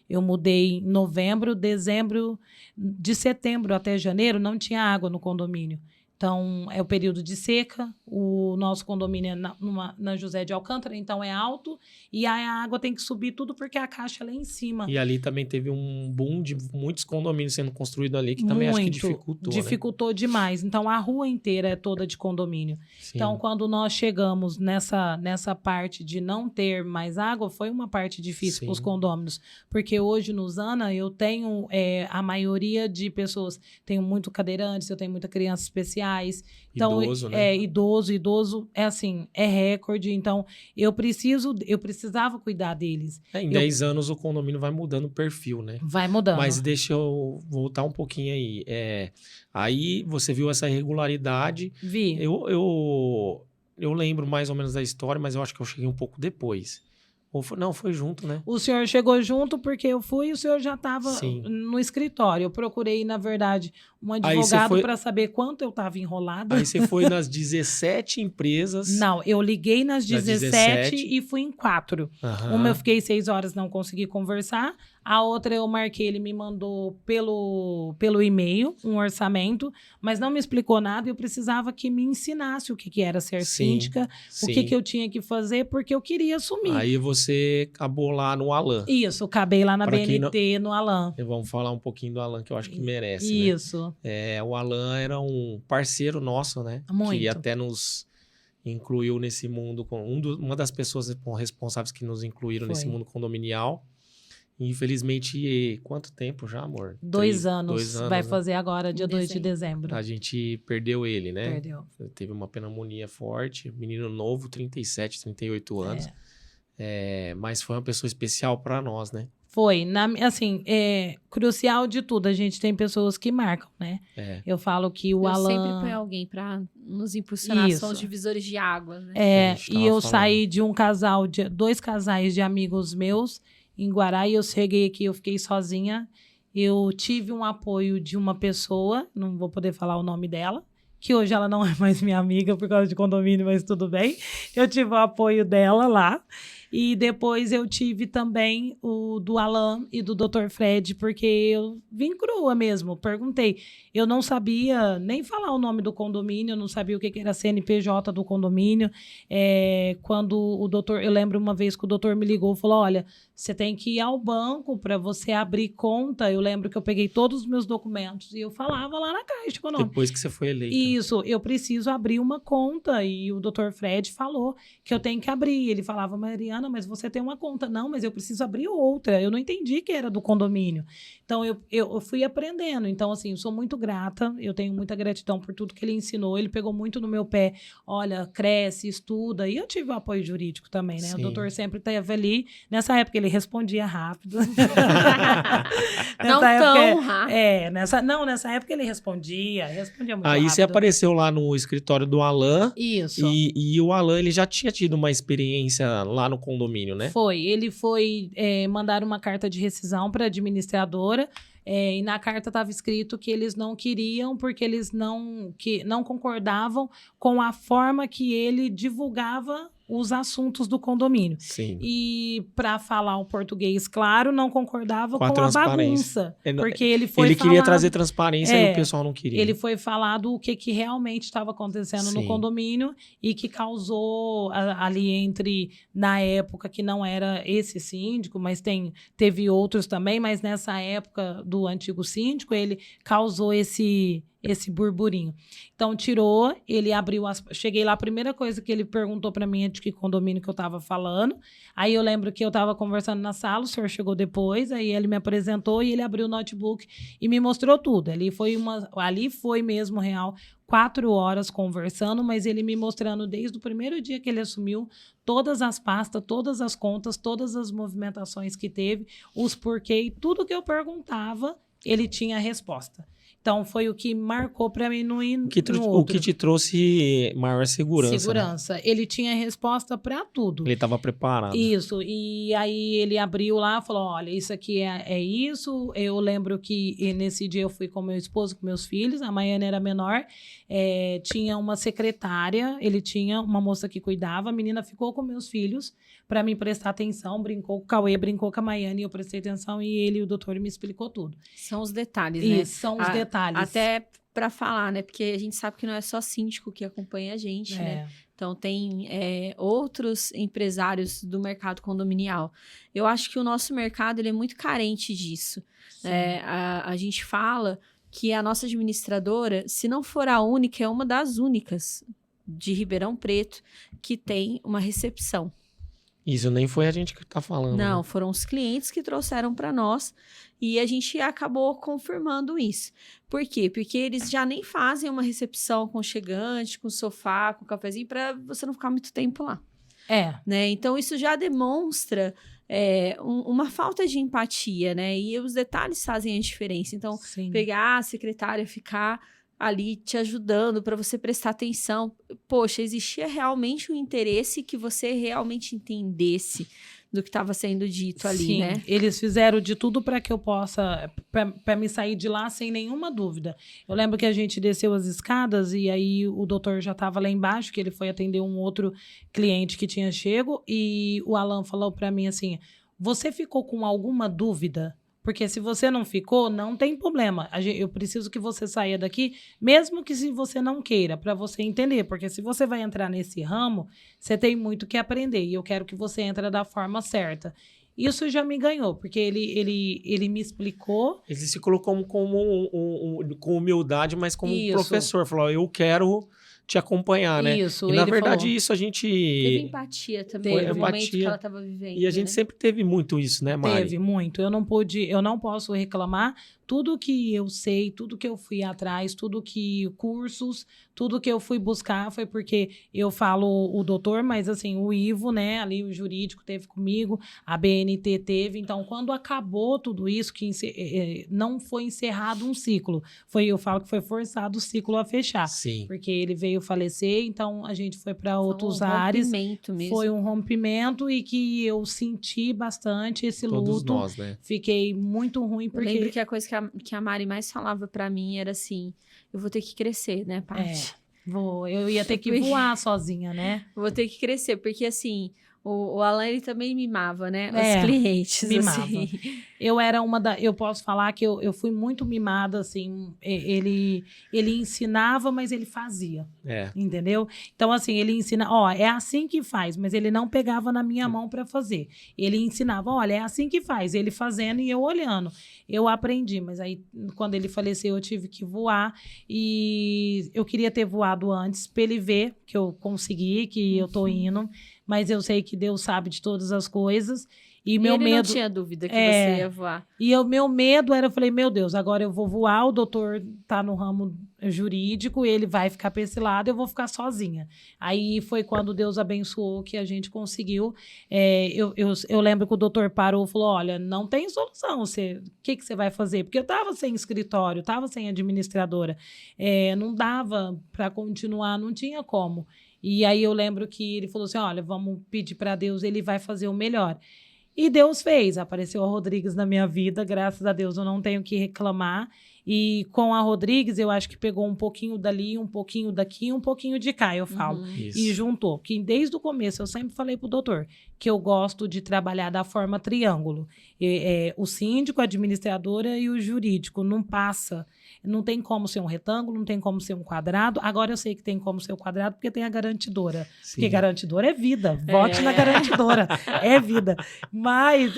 eu mudei em novembro, dezembro, de setembro até janeiro, não tinha água no condomínio. Então, é o período de seca, o nosso condomínio é na José de Alcântara, então é alto, e aí a água tem que subir tudo porque a caixa é lá em cima. E ali também teve um boom de muitos condomínios sendo construídos ali, que também acho que dificultou, Dificultou demais. Então, a rua inteira é toda de condomínio. Sim. Então, quando nós chegamos nessa parte de não ter mais água, foi uma parte difícil para os condôminos. Porque hoje, no Zana, eu tenho a maioria de pessoas, tenho muito cadeirantes, eu tenho muita criança especial. Então, idoso, né? Idoso é assim, é recorde. Então, eu precisava cuidar deles. Em 10 anos o condomínio vai mudando o perfil, né? Vai mudando. Mas deixa eu voltar um pouquinho aí. Aí você viu essa irregularidade. Vi. Eu lembro mais ou menos da história, mas eu acho que eu cheguei um pouco depois. Não, foi junto, né? O senhor chegou junto porque eu fui e o senhor já estava no escritório. Eu procurei, na verdade, um advogado para saber quanto eu estava enrolada. Aí você foi nas 17 empresas. Não, eu liguei nas 17 e fui em 4. Uhum. Uma eu fiquei 6 horas, não consegui conversar. A outra eu marquei, ele me mandou pelo e-mail um orçamento, mas não me explicou nada e eu precisava que me ensinasse o que era ser síndica, o que eu tinha que fazer, porque eu queria assumir. Aí você acabou lá no Alan. Isso, acabei lá na BNT, no Alan. Vamos falar um pouquinho do Alan, que eu acho que merece, Isso. né? O Alan era um parceiro nosso, né? Muito. Que até nos incluiu nesse mundo, uma das pessoas responsáveis que nos incluíram nesse mundo condominial. Infelizmente, quanto tempo já, amor? 2 anos. 2 anos. Vai fazer agora, dia 2 de dezembro. A gente perdeu ele, né? Perdeu. Teve uma pneumonia forte. Menino novo, 37, 38 anos. Mas foi uma pessoa especial para nós, né? Foi. Assim, crucial de tudo. A gente tem pessoas que marcam, né? Eu falo que o Alan... sempre põe alguém para nos impulsionar. Isso. São os divisores de água, né? E eu saí de 2 casais de amigos meus em Guará, e eu cheguei aqui, eu fiquei sozinha. Eu tive um apoio de uma pessoa, não vou poder falar o nome dela, que hoje ela não é mais minha amiga por causa de condomínio, mas tudo bem. Eu tive o apoio dela lá. E depois eu tive também o do Alan e do Dr. Fred, porque eu vim crua mesmo, perguntei. Eu não sabia nem falar o nome do condomínio, eu não sabia o que era CNPJ do condomínio. Quando o doutor, eu lembro uma vez que o doutor me ligou e falou, olha, você tem que ir ao banco para você abrir conta. Eu lembro que eu peguei todos os meus documentos e eu falava lá na Caixa Econômica. Depois que você foi eleita. Isso, eu preciso abrir uma conta. E o Dr. Fred falou que eu tenho que abrir. Ele falava, Mariana, mas você tem uma conta. Não, mas eu preciso abrir outra. Eu não entendi que era do condomínio. Então, eu fui aprendendo. Então, assim, eu sou muito grata. Eu tenho muita gratidão por tudo que ele ensinou. Ele pegou muito no meu pé. Olha, cresce, estuda. E eu tive o apoio jurídico também, né? Sim. O doutor sempre esteve ali. Nessa época, ele respondia rápido. Não tão rápido. Nessa época, ele respondia muito Aí rápido. Você apareceu lá no escritório do Alan. Isso. E o Alan, ele já tinha tido uma experiência lá no condomínio, né? Ele foi mandar uma carta de rescisão para a administradora, e na carta estava escrito que eles não queriam porque eles não concordavam com a forma que ele divulgava os assuntos do condomínio. Sim. E, para falar o português claro, não concordava com a bagunça. Porque ele queria trazer transparência e o pessoal não queria. Ele foi falado o que realmente estava acontecendo no condomínio e que causou ali na época que não era esse síndico, mas teve outros também, mas nessa época do antigo síndico, ele causou esse esse burburinho. Então, tirou, ele abriu cheguei lá, a primeira coisa que ele perguntou para mim é de que condomínio que eu estava falando. Aí eu lembro que eu estava conversando na sala, o senhor chegou depois, aí ele me apresentou e ele abriu o notebook e me mostrou tudo. Ali foi mesmo real, 4 horas conversando, mas ele me mostrando desde o primeiro dia que ele assumiu todas as pastas, todas as contas, todas as movimentações que teve, os porquê, tudo que eu perguntava, ele tinha a resposta. Então, foi o que marcou para mim no outro. O que te trouxe maior segurança. Segurança. Né? Ele tinha resposta para tudo. Ele estava preparado. Isso. E aí ele abriu lá e falou, olha, isso aqui é isso. Eu lembro que nesse dia eu fui com meu esposo, com meus filhos. A Maiane era menor. Tinha uma secretária. Ele tinha uma moça que cuidava. A menina ficou com meus filhos para me prestar atenção. Brincou com o Cauê, brincou com a Maiane. Eu prestei atenção e ele e o doutor me explicou tudo. São os detalhes, né? Isso, são os detalhes. Até para falar, né? Porque a gente sabe que não é só síndico que acompanha a gente, né? Então, tem outros empresários do mercado condominial. Eu acho que o nosso mercado ele é muito carente disso. A gente fala que a nossa administradora, se não for a única, é uma das únicas de Ribeirão Preto que tem uma recepção. Isso nem foi a gente que está falando. Não, né? Foram os clientes que trouxeram para nós e a gente acabou confirmando isso. Por quê? Porque eles já nem fazem uma recepção aconchegante, com sofá, com cafezinho, para você não ficar muito tempo lá. Né? Então, isso já demonstra uma falta de empatia, né? E os detalhes fazem a diferença. Então, pegar a secretária, ficar ali te ajudando para você prestar atenção. Poxa, existia realmente um interesse que você realmente entendesse do que estava sendo dito ali, né? Eles fizeram de tudo para que eu possa, para me sair de lá sem nenhuma dúvida. Eu lembro que a gente desceu as escadas e aí o doutor já estava lá embaixo, que ele foi atender um outro cliente que tinha chego e o Alan falou para mim assim, você ficou com alguma dúvida? Porque se você não ficou, não tem problema. Eu preciso que você saia daqui, mesmo que se você não queira, para você entender. Porque se você vai entrar nesse ramo, você tem muito que aprender. E eu quero que você entre da forma certa. Isso já me ganhou, porque ele me explicou. Ele se colocou com humildade, mas como professor. Falou, eu quero te acompanhar, né? Isso, e na verdade falou. Isso a gente... Teve empatia também, no momento que ela estava vivendo. E a gente sempre teve muito isso, né, Mari? Teve muito. Eu não posso reclamar. Tudo que eu sei, tudo que eu fui atrás, cursos, tudo que eu fui buscar foi porque eu falo o doutor, mas assim, o Ivo, né, ali o jurídico teve comigo, a BNT teve. Então, quando acabou tudo isso, que não foi encerrado um ciclo, eu falo que foi forçado o ciclo a fechar. Sim. Porque ele veio falecer, então a gente foi para outros ares. Foi um rompimento mesmo. Foi um rompimento e que eu senti bastante esse luto. Todos nós, né? Fiquei muito ruim porque... Eu lembro que a coisa que a Mari mais falava pra mim era assim, eu vou ter que crescer, né, Paty? Eu ia ter que voar sozinha, né? Vou ter que crescer, porque assim, o Alan, ele também mimava, né, os clientes. Mimava. Assim. Eu posso falar que eu fui muito mimada, assim, ele ensinava, mas ele fazia, entendeu? Então, assim, ele ensina, é assim que faz, mas ele não pegava na minha mão para fazer. Ele ensinava, olha, é assim que faz, ele fazendo e eu olhando. Eu aprendi, mas aí, quando ele faleceu, eu tive que voar e eu queria ter voado antes para ele ver que eu consegui, que eu tô indo, mas eu sei que Deus sabe de todas as coisas. E meu ele medo não tinha dúvida que você ia voar. E o meu medo era, eu falei, meu Deus, agora eu vou voar, o doutor tá no ramo jurídico, ele vai ficar para esse lado, eu vou ficar sozinha. Aí foi quando Deus abençoou que a gente conseguiu. Eu lembro que o doutor parou e falou, olha, não tem solução, o que você vai fazer? Porque eu tava sem escritório, tava sem administradora, não dava para continuar, não tinha como. E aí eu lembro que ele falou assim, olha, vamos pedir para Deus, ele vai fazer o melhor. E Deus fez, apareceu a Rodrigues na minha vida, graças a Deus eu não tenho que reclamar. E com a Rodrigues, eu acho que pegou um pouquinho dali, um pouquinho daqui, um pouquinho de cá, eu falo. E juntou. Que desde o começo eu sempre falei pro doutor que eu gosto de trabalhar da forma triângulo. O síndico, a administradora e o jurídico. Não passa. Não tem como ser um retângulo, não tem como ser um quadrado. Agora eu sei que tem como ser um quadrado porque tem a garantidora. Sim. Porque garantidora é vida. Vote na garantidora. É vida. Mas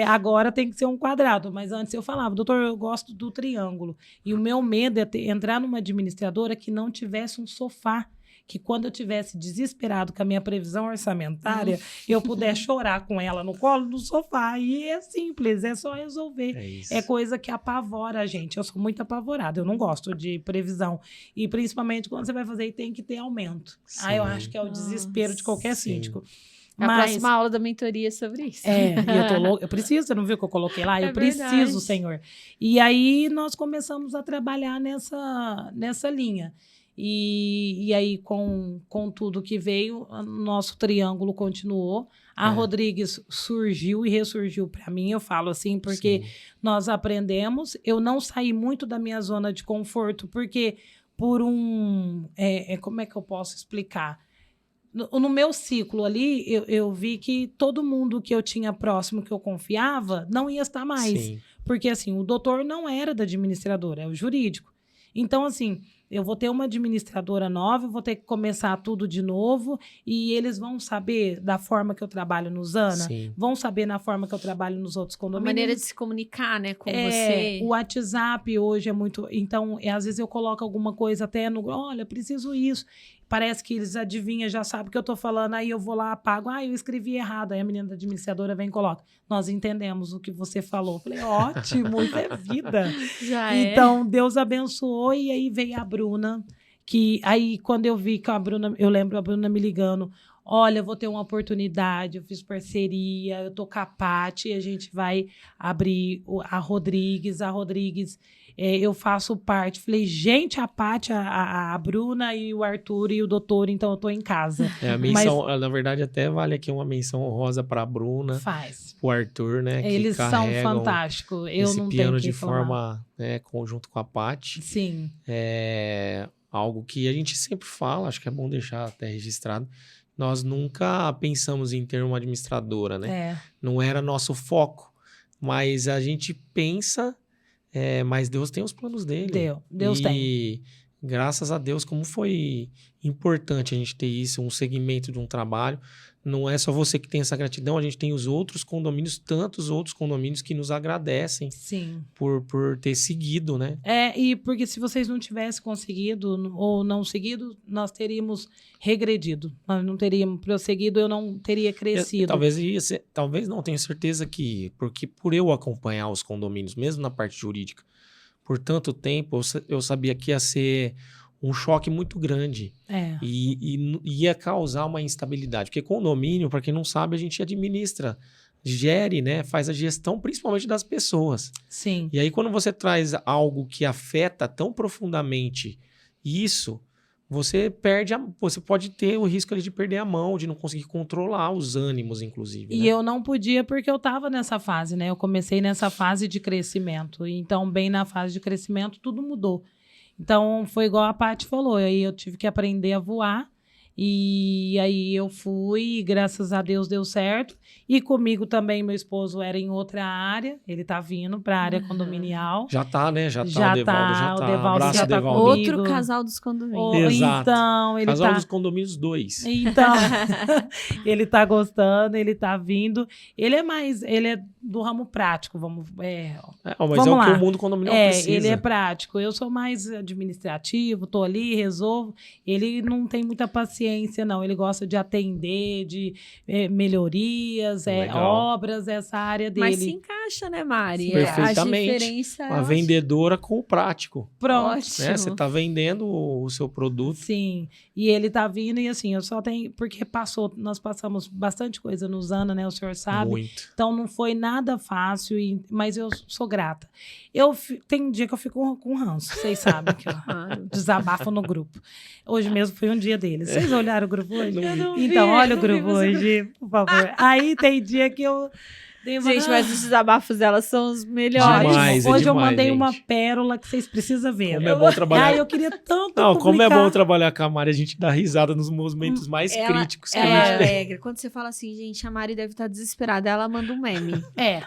agora tem que ser um quadrado. Mas antes eu falava, doutor, eu gosto do triângulo. triângulo. E o meu medo é entrar numa administradora que não tivesse um sofá. Que quando eu tivesse desesperado com a minha previsão orçamentária, eu puder chorar com ela no colo do sofá. E é simples, é só resolver. isso. É coisa que apavora a gente. Eu sou muito apavorada, eu não gosto de previsão. E principalmente quando você vai fazer e tem que ter aumento. Aí eu acho que é o desespero de qualquer Sim. síndico. A próxima aula da mentoria é sobre isso. E eu tô louca. Eu preciso, você não viu que eu coloquei lá? Eu preciso, verdade. Senhor. E aí nós começamos a trabalhar nessa linha. E aí, com tudo que veio, o nosso triângulo continuou. A Rodrigues surgiu e ressurgiu para mim, eu falo assim, porque nós aprendemos. Eu não saí muito da minha zona de conforto, porque como é que eu posso explicar? No meu ciclo ali, eu vi que todo mundo que eu tinha próximo, que eu confiava, não ia estar mais. Sim. Porque, assim, o doutor não era da administradora, é o jurídico. Então, assim, eu vou ter uma administradora nova, eu vou ter que começar tudo de novo e eles vão saber da forma que eu trabalho no Zana, vão saber na forma que eu trabalho nos outros A condomínios. maneira de se comunicar, né, com você. O WhatsApp hoje é muito... Então, às vezes eu coloco alguma coisa até no... Olha, preciso isso. Parece que eles adivinham, já sabem o que eu tô falando, aí eu vou lá, apago. Eu escrevi errado. Aí a menina da administradora vem e coloca. Nós entendemos o que você falou. Eu falei, ótimo, isso é vida. Então, Deus abençoou e aí veio a Bruna, que aí quando eu vi que a Bruna, eu lembro a Bruna me ligando, olha, eu vou ter uma oportunidade, eu fiz parceria, eu tô com a Paty, a gente vai abrir a Rodrigues, eu faço parte. Falei, gente, a Paty, a Bruna e o Arthur e o doutor, então eu tô em casa. A menção, na verdade, até vale aqui uma menção honrosa para a Bruna. Faz. O Arthur, né? Eles que são fantásticos. Eu esse não piano tenho que de falar. forma, né, conjunto com a Paty. Sim. É algo que a gente sempre fala, acho que é bom deixar até registrado. Nós nunca pensamos em ter uma administradora, né? Não era nosso foco, mas a gente pensa, mas Deus tem os planos dele. Deus tem. E graças a Deus, como foi importante a gente ter isso, um segmento de um trabalho. Não é só você que tem essa gratidão, a gente tem os outros condomínios, tantos outros condomínios que nos agradecem por ter seguido, né? E porque se vocês não tivessem conseguido ou não seguido, nós teríamos regredido. Nós não teríamos prosseguido, eu não teria crescido. Talvez não, tenho certeza que... Porque por eu acompanhar os condomínios, mesmo na parte jurídica, por tanto tempo, eu sabia que ia ser um choque muito grande. E ia causar uma instabilidade. Porque condomínio, para quem não sabe, a gente administra, gere, né? Faz a gestão principalmente das pessoas. Sim. E aí, quando você traz algo que afeta tão profundamente isso, você pode ter o risco ali de perder a mão, de não conseguir controlar os ânimos, inclusive. E eu não podia porque eu estava nessa fase, né? Eu comecei nessa fase de crescimento. Então, bem na fase de crescimento, tudo mudou. Então, foi igual a Paty falou. Aí eu tive que aprender a voar. E aí eu fui, e graças a Deus deu certo. E comigo também, meu esposo era em outra área. Ele tá vindo para a área condominial. Já tá, né? Já tá, o Devaldo já tá. Abraço, já tá Devaldo. Outro casal dos condomínios. Exato. Então, ele casal dos condomínios 2. Então, ele tá gostando, ele tá vindo. Ele é do ramo prático, vamos mas é o que o mundo condominial precisa. Ele é prático. Eu sou mais administrativo, tô ali, resolvo. Ele não tem muita paciência, não. Ele gosta de atender, de melhorias, obras, essa área dele. Mas se encaixa, né, Mari? Perfeitamente. A diferença a vendedora com o prático. Pronto. Né? Você tá vendendo o seu produto. Sim. E ele tá vindo e assim, eu só tenho... Porque nós passamos bastante coisa no Zana, né? O senhor sabe. Muito. Então não foi nada fácil, mas eu sou grata. Tem um dia que eu fico com ranço, vocês sabem que eu desabafo no grupo. Hoje mesmo foi um dia deles. Vocês olharam o grupo hoje? Então, olha o grupo hoje, por favor. Aí tem dia que eu... Gente, mas os desabafos delas são os melhores. Demais, hoje eu demais, mandei gente. uma pérola que vocês precisam ver. Como é bom trabalhar... eu queria tanto como é bom trabalhar com a Mari, a gente dá risada nos momentos mais críticos que a gente tem. Alegre. Quando você fala assim, gente, a Mari deve estar desesperada, ela manda um meme.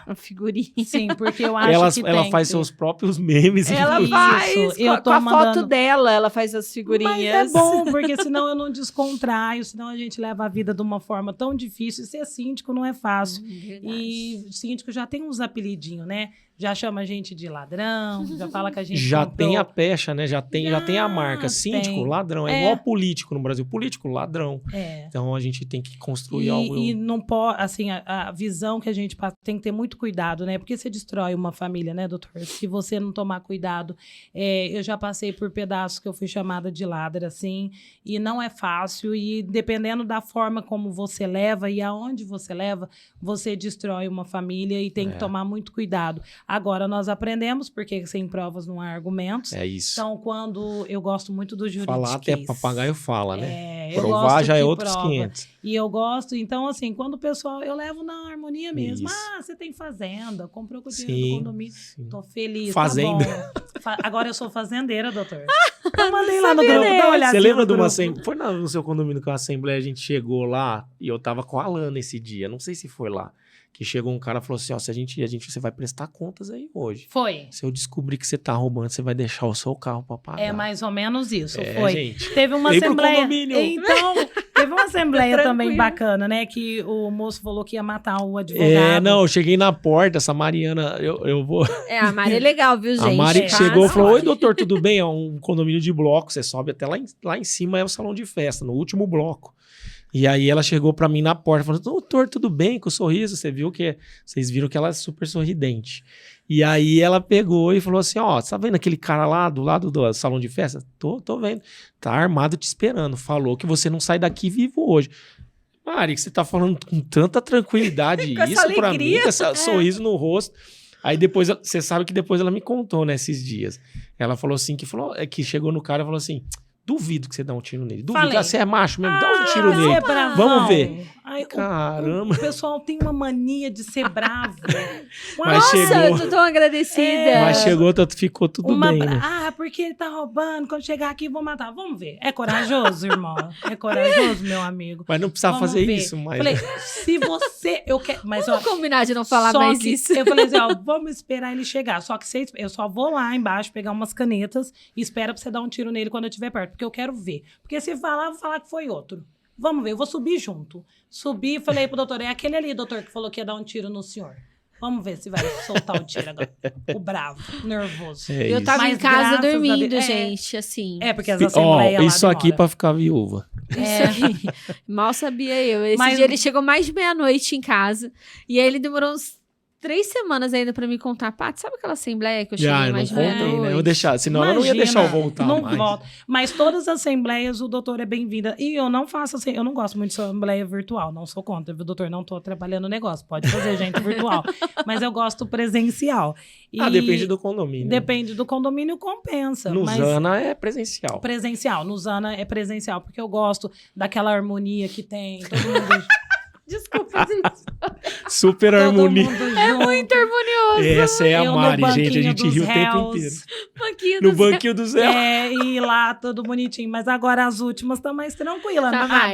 Uma figurinha. Sim, porque eu acho que ela faz seus próprios memes. Ela faz, com a foto dela, ela faz as figurinhas. Mas é bom, porque senão eu não descontraio, senão a gente leva a vida de uma forma tão difícil. E ser síndico não é fácil. Verdade. E síndico já tem uns apelidinhos, né? já chama a gente de ladrão, já fala que a gente Já comprou. tem a pecha, né? Já tem a marca. Síndico, tem. ladrão. É igual político no Brasil. Político, ladrão. Então a gente tem que construir algo. E não pode, assim, a visão que a gente passa tem que ter muito cuidado, né? Porque você destrói uma família, né, doutor? Se você não tomar cuidado. Eu já passei por pedaços que eu fui chamada de ladra, assim, e não é fácil. E dependendo da forma como você leva e aonde você leva, você destrói uma família e tem que tomar muito cuidado. Agora, nós aprendemos, porque sem provas não há argumentos. É isso. Então, quando eu gosto muito do juridiquês. Falar até papagaio fala, né? Eu Provar gosto já é que outros prova. 500. E eu gosto, então, assim, quando o pessoal, eu levo na harmonia mesmo. Isso. Você tem fazenda, comprou com o dinheiro do condomínio. Sim. Tô feliz, Fazenda. tá bom. Agora eu sou fazendeira, doutor. Eu mandei lá no grupo, dá uma olhadinha. Você lembra no de uma grupo. assembleia? Foi no seu condomínio com a assembleia, a gente chegou lá e eu tava com a Alana esse dia. Não sei se foi lá. Que chegou um cara e falou assim: ó, se você vai prestar contas aí hoje. Foi. Se eu descobrir que você tá roubando, você vai deixar o seu carro pra pagar. É mais ou menos isso, É, foi. gente. Teve uma Vem pro assembleia. condomínio. Então, teve uma assembleia também Tranquilo. bacana, né? Que o moço falou que ia matar o advogado. Não, eu cheguei na porta, essa Mariana, eu vou... A Mari é legal, viu, gente? A Mari É. chegou e Faz, falou: ó. oi, doutor, tudo bem? É um condomínio de bloco, você sobe até lá em cima, é o salão de festa, no último bloco. E aí ela chegou pra mim na porta, falando: doutor, tudo bem? Com o sorriso, vocês viram que ela é super sorridente. E aí ela pegou e falou assim: ó, você tá vendo aquele cara lá do lado do salão de festa? Tô vendo. Tá armado te esperando. Falou que você não sai daqui vivo hoje. Mari, que você tá falando com tanta tranquilidade Com essa isso pra mim, alegria. com esse sorriso no rosto. Aí depois, você sabe que depois ela me contou, né, esses dias. Ela falou assim, que chegou no cara e falou assim: duvido que você dá um tiro nele. Duvido, Falei. você é macho mesmo, dá um tiro você nele. é bravão. Vamos ver. Ai, Caramba. O pessoal tem uma mania de ser bravo. Mas Nossa, chegou. eu tô tão agradecida. Mas chegou, ficou tudo bem, né? Porque ele tá roubando. Quando chegar aqui, vou matar. Vamos ver. É corajoso, irmão. É corajoso, meu amigo. Mas não precisava Vamos fazer ver. isso, mas... Falei, se você... Eu quero... Mas, ó, Vamos combinar de não falar só mais que isso. Eu falei assim, ó, vamos esperar ele chegar. Só que eu só vou lá embaixo pegar umas canetas e espero pra você dar um tiro nele quando eu estiver perto. Porque eu quero ver. Porque se falar, eu vou falar que foi outro. Vamos ver, eu vou subir junto. Subi e falei pro doutor, é aquele ali, doutor, que falou que ia dar um tiro no senhor. Vamos ver se vai soltar o tiro agora. O bravo, o nervoso. É Eu isso. tava em Mas casa graças a dormindo, Deus- gente, assim. Porque as Ó, assembleias lá isso aqui demora. pra ficar viúva. Isso aí. Mal sabia eu. Esse Mas- dia ele chegou mais de meia-noite em casa. E aí ele demorou uns 3 semanas ainda pra me contar. Paty, sabe aquela assembleia que eu cheguei Eu não mais de contei, né? meia-noite? Eu deixar, senão ela não ia deixar eu voltar não mais. volta. Mas todas as assembleias, o doutor é bem-vinda. E eu não faço assim, eu não gosto muito de assembleia virtual, não sou contra, viu, doutor? Não tô atrapalhando o negócio, pode fazer, gente, virtual. Mas eu gosto presencial. E Depende do condomínio. né? Depende do condomínio, compensa. No mas Zana é presencial. presencial, no Zana é presencial, porque eu gosto daquela harmonia que tem, todo mundo... Desculpa, gente. Super todo harmonia. mundo junto. É muito harmonioso. Essa é a Eu no Mari, gente. A banquinho gente dos riu o tempo réus. inteiro. Banquinho No do banquinho do Zé. E lá tudo bonitinho. Mas agora as últimas estão mais tranquilas. Tá a mais.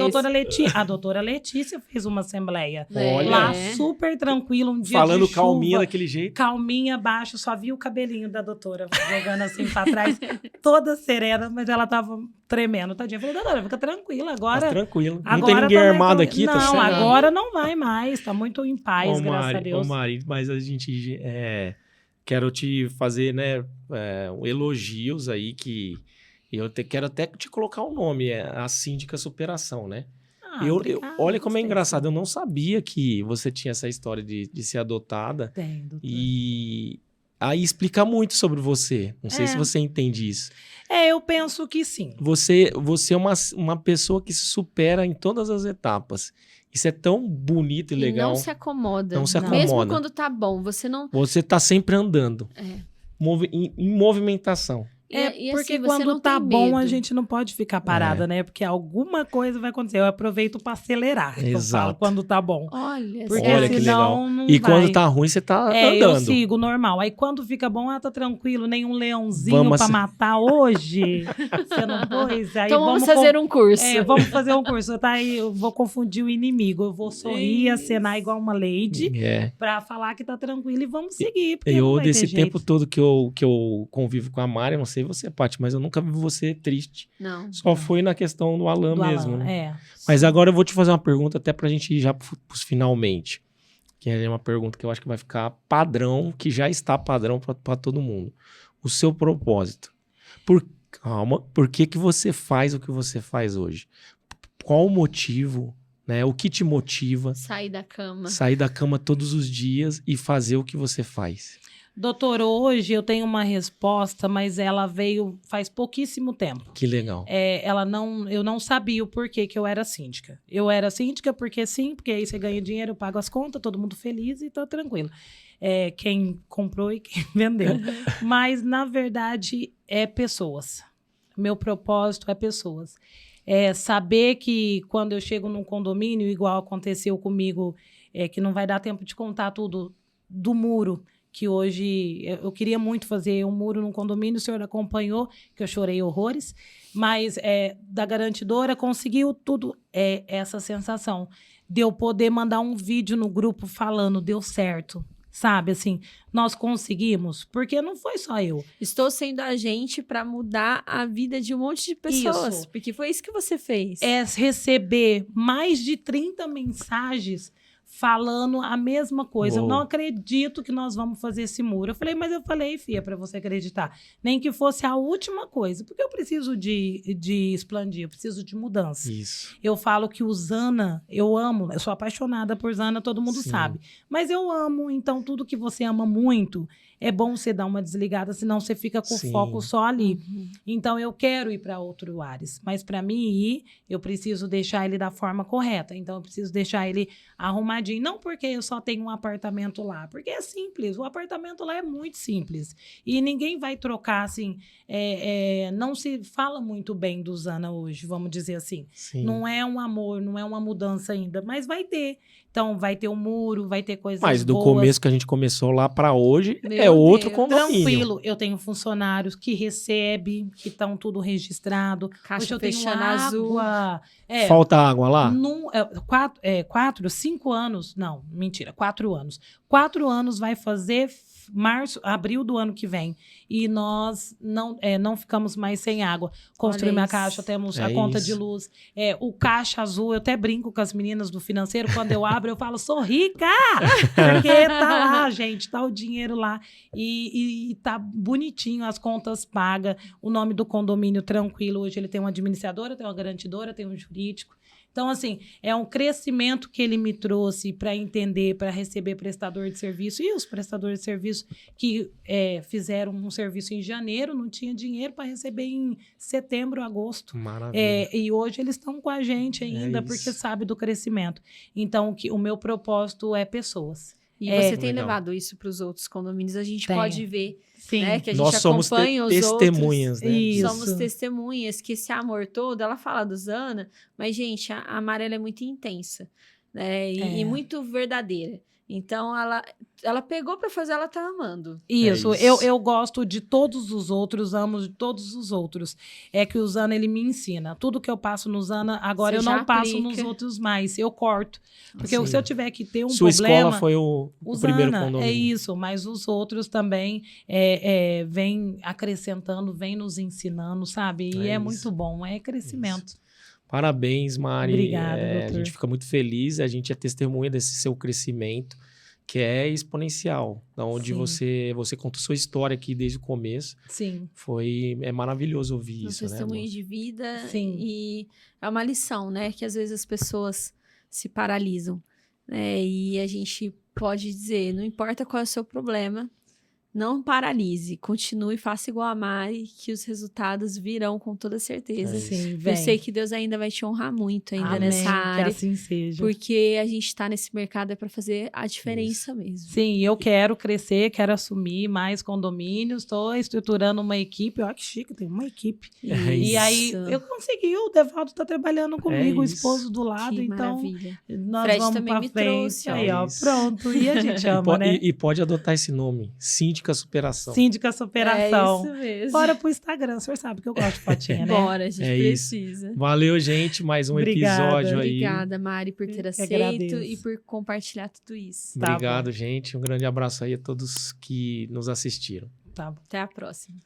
doutora Letícia fez uma assembleia. Olha. Lá, É. super tranquilo, um dia Falando de calminha chuva, daquele jeito. calminha abaixo, só vi o cabelinho da doutora jogando assim pra trás, toda serena, mas ela tava tremendo, tadinha. Eu falei, doutora, fica tranquila, agora... Tá tranquilo. Não agora tem ninguém tá mais armado tranquilo. aqui, tá Não, certo? agora não vai mais, tá muito em paz, graças a Deus. Ô Mari, mas a gente... quero te fazer, né, elogios aí que... quero até te colocar o nome, a Síndica Superação, né? Obrigada, Olha como é gostei. engraçado, eu não sabia que você tinha essa história de ser adotada. Tem, doutora. E aí explica muito sobre você. Não sei se você entende isso. Eu penso que sim. Você é uma pessoa que se supera em todas as etapas. Isso é tão bonito e E legal. não se acomoda. Não se Mesmo acomoda. quando tá bom, você não... Você tá sempre andando. É. Em movimentação. E Porque assim, você quando não tá tem bom, medo. a gente não pode ficar parada, né? Porque alguma coisa vai acontecer. Eu aproveito pra acelerar. Eu Exato. falo quando tá bom. Olha, Porque Olha que senão legal. não E vai. quando tá ruim, você tá Eu andando. sigo normal. Aí quando fica bom, tá tranquilo. Nenhum leãozinho Vamos pra assim- matar hoje. Você não dois. Aí então vamos fazer um curso. vamos fazer um curso. Tá aí, eu vou confundir o inimigo. Eu vou sorrir, acenar igual uma lady pra falar que tá tranquilo e vamos seguir. Porque não Eu, vai desse ter tempo jeito. todo que eu convivo com a Mari, eu não sei você, Paty, mas eu nunca vi você triste. Não. Só foi na questão do Alan Do mesmo, Alan, né? é. Mas agora eu vou te fazer uma pergunta até pra gente ir já pros finalmente. que é uma pergunta que eu acho que vai ficar padrão, que já está padrão para todo mundo. O seu propósito. Calma, por que você faz o que você faz hoje? Qual o motivo, né? O que te motiva? Sair da cama. Sair da cama todos os dias e fazer o que você faz. Doutor, hoje eu tenho uma resposta, mas ela veio faz pouquíssimo tempo. Que legal. Eu não sabia o porquê que eu era síndica. Eu era síndica porque sim, porque aí você ganha dinheiro, eu pago as contas, todo mundo feliz e tá tranquilo. Quem comprou e quem vendeu. Mas, na verdade, é pessoas. Meu propósito é pessoas. É saber que quando eu chego num condomínio, igual aconteceu comigo, que não vai dar tempo de contar tudo do muro, que hoje eu queria muito fazer um muro num condomínio, o senhor acompanhou, que eu chorei horrores, mas da garantidora conseguiu tudo, essa sensação de eu poder mandar um vídeo no grupo falando, deu certo, sabe, assim, nós conseguimos, porque não foi só eu. Estou sendo agente para mudar a vida de um monte de pessoas, Isso. porque foi isso que você fez. Receber mais de 30 mensagens falando a mesma coisa. Uou. Eu não acredito que nós vamos fazer esse muro. Eu falei, mas eu falei, Fia, para você acreditar. Nem que fosse a última coisa, porque eu preciso de expandir, eu preciso de mudança. Isso. Eu falo que o Zana, eu amo, eu sou apaixonada por Zana, todo mundo Sim. sabe. Mas eu amo, então tudo que você ama muito, é bom você dar uma desligada, senão você fica com o Sim. foco só ali. Uhum. Então, eu quero ir para outro Ares, mas para mim ir, eu preciso deixar ele da forma correta. Então, eu preciso deixar ele arrumadinho. Não porque eu só tenho um apartamento lá, porque é simples. O apartamento lá é muito simples. E ninguém vai trocar, assim... não se fala muito bem do Zana hoje, vamos dizer assim. Sim. Não é um amor, não é uma mudança ainda, mas vai ter. Então, vai ter um muro, vai ter coisas Mas do boas. começo que a gente começou lá para hoje, Meu é outro Deus. condomínio. Tranquilo, eu tenho funcionários que recebem, que estão tudo registrado. Caixa Hoje eu tenho fechando água. azul. Falta água lá? 5 anos, não, mentira, 4 anos. 4 anos vai fazer abril do ano que vem. E nós não ficamos mais sem água. Construímos a isso. caixa, temos a conta de luz. O caixa azul, eu até brinco com as meninas do financeiro, quando eu abro, eu falo, sou rica! Porque tá lá, gente, tá o dinheiro lá. E tá bonitinho, as contas pagas, o nome do condomínio tranquilo. Hoje ele tem uma administradora, tem uma garantidora, tem um jurídico. Então, assim, é um crescimento que ele me trouxe para entender, para receber prestador de serviço. E os prestadores de serviço que fizeram um serviço em janeiro, não tinha dinheiro para receber em setembro, agosto. Maravilha. E hoje eles estão com a gente ainda, porque isso. sabe do crescimento. Então, o meu propósito é pessoas. E você tem Legal. levado isso para os outros condomínios, a gente Tenho. pode ver, Sim. né? Que a gente Nós somos acompanha os testemunhas, outros. né? Isso. Somos testemunhas que esse amor todo, ela fala do Zana, mas, gente, a Mari, ela é muito intensa, né? E muito verdadeira. Então, ela pegou para fazer, ela tá amando. Isso, isso. eu gosto de todos os outros, amo de todos os outros. É que o Zana, ele me ensina. Tudo que eu passo no Zana, agora Você eu já não passo aplica. nos outros mais. Eu corto. Porque Sim. se eu tiver que ter um Sua problema... escola foi o primeiro Zana, condomínio. é isso, mas os outros também vêm acrescentando, vêm nos ensinando, sabe? E É é isso. muito bom, é crescimento. Parabéns, Mari. Obrigada, A doutor. gente fica muito feliz, a gente é testemunha desse seu crescimento, que é exponencial. Da onde Sim. você conta sua história aqui desde o começo. Sim. É maravilhoso ouvir Um isso, né? testemunho moça? de vida. Sim. E é uma lição, né? Que às vezes as pessoas se paralisam. Né? E a gente pode dizer, não importa qual é o seu problema, não paralise. Continue, faça igual a Mari, que os resultados virão com toda certeza. É isso. Sim, Eu vem. sei que Deus ainda vai te honrar muito ainda Amém, nessa área. que assim seja. Porque a gente tá nesse mercado é para fazer a diferença mesmo. Sim, eu quero crescer, quero assumir mais condomínios, estou estruturando uma equipe, olha que chique, tem uma equipe. É E aí, Isso. eu consegui, o Devaldo está trabalhando comigo, o isso. esposo do lado, Que então maravilha. nós Fred vamos também para me frente. trouxe, ó. Aí, ó, Isso. pronto, e a gente ama, né? E pode adotar esse nome, Síndica Superação. Síndica Superação. É isso mesmo. Bora pro Instagram, o senhor sabe que eu gosto de fotinha, né? Bora, a gente É isso. precisa. Valeu, gente, mais um Obrigada. episódio aí. Obrigada, Mari, por ter Eu aceito agradeço. e por compartilhar tudo isso. Tá Obrigado, gente. Um grande abraço aí a todos que nos assistiram. Tá bom. Até a próxima.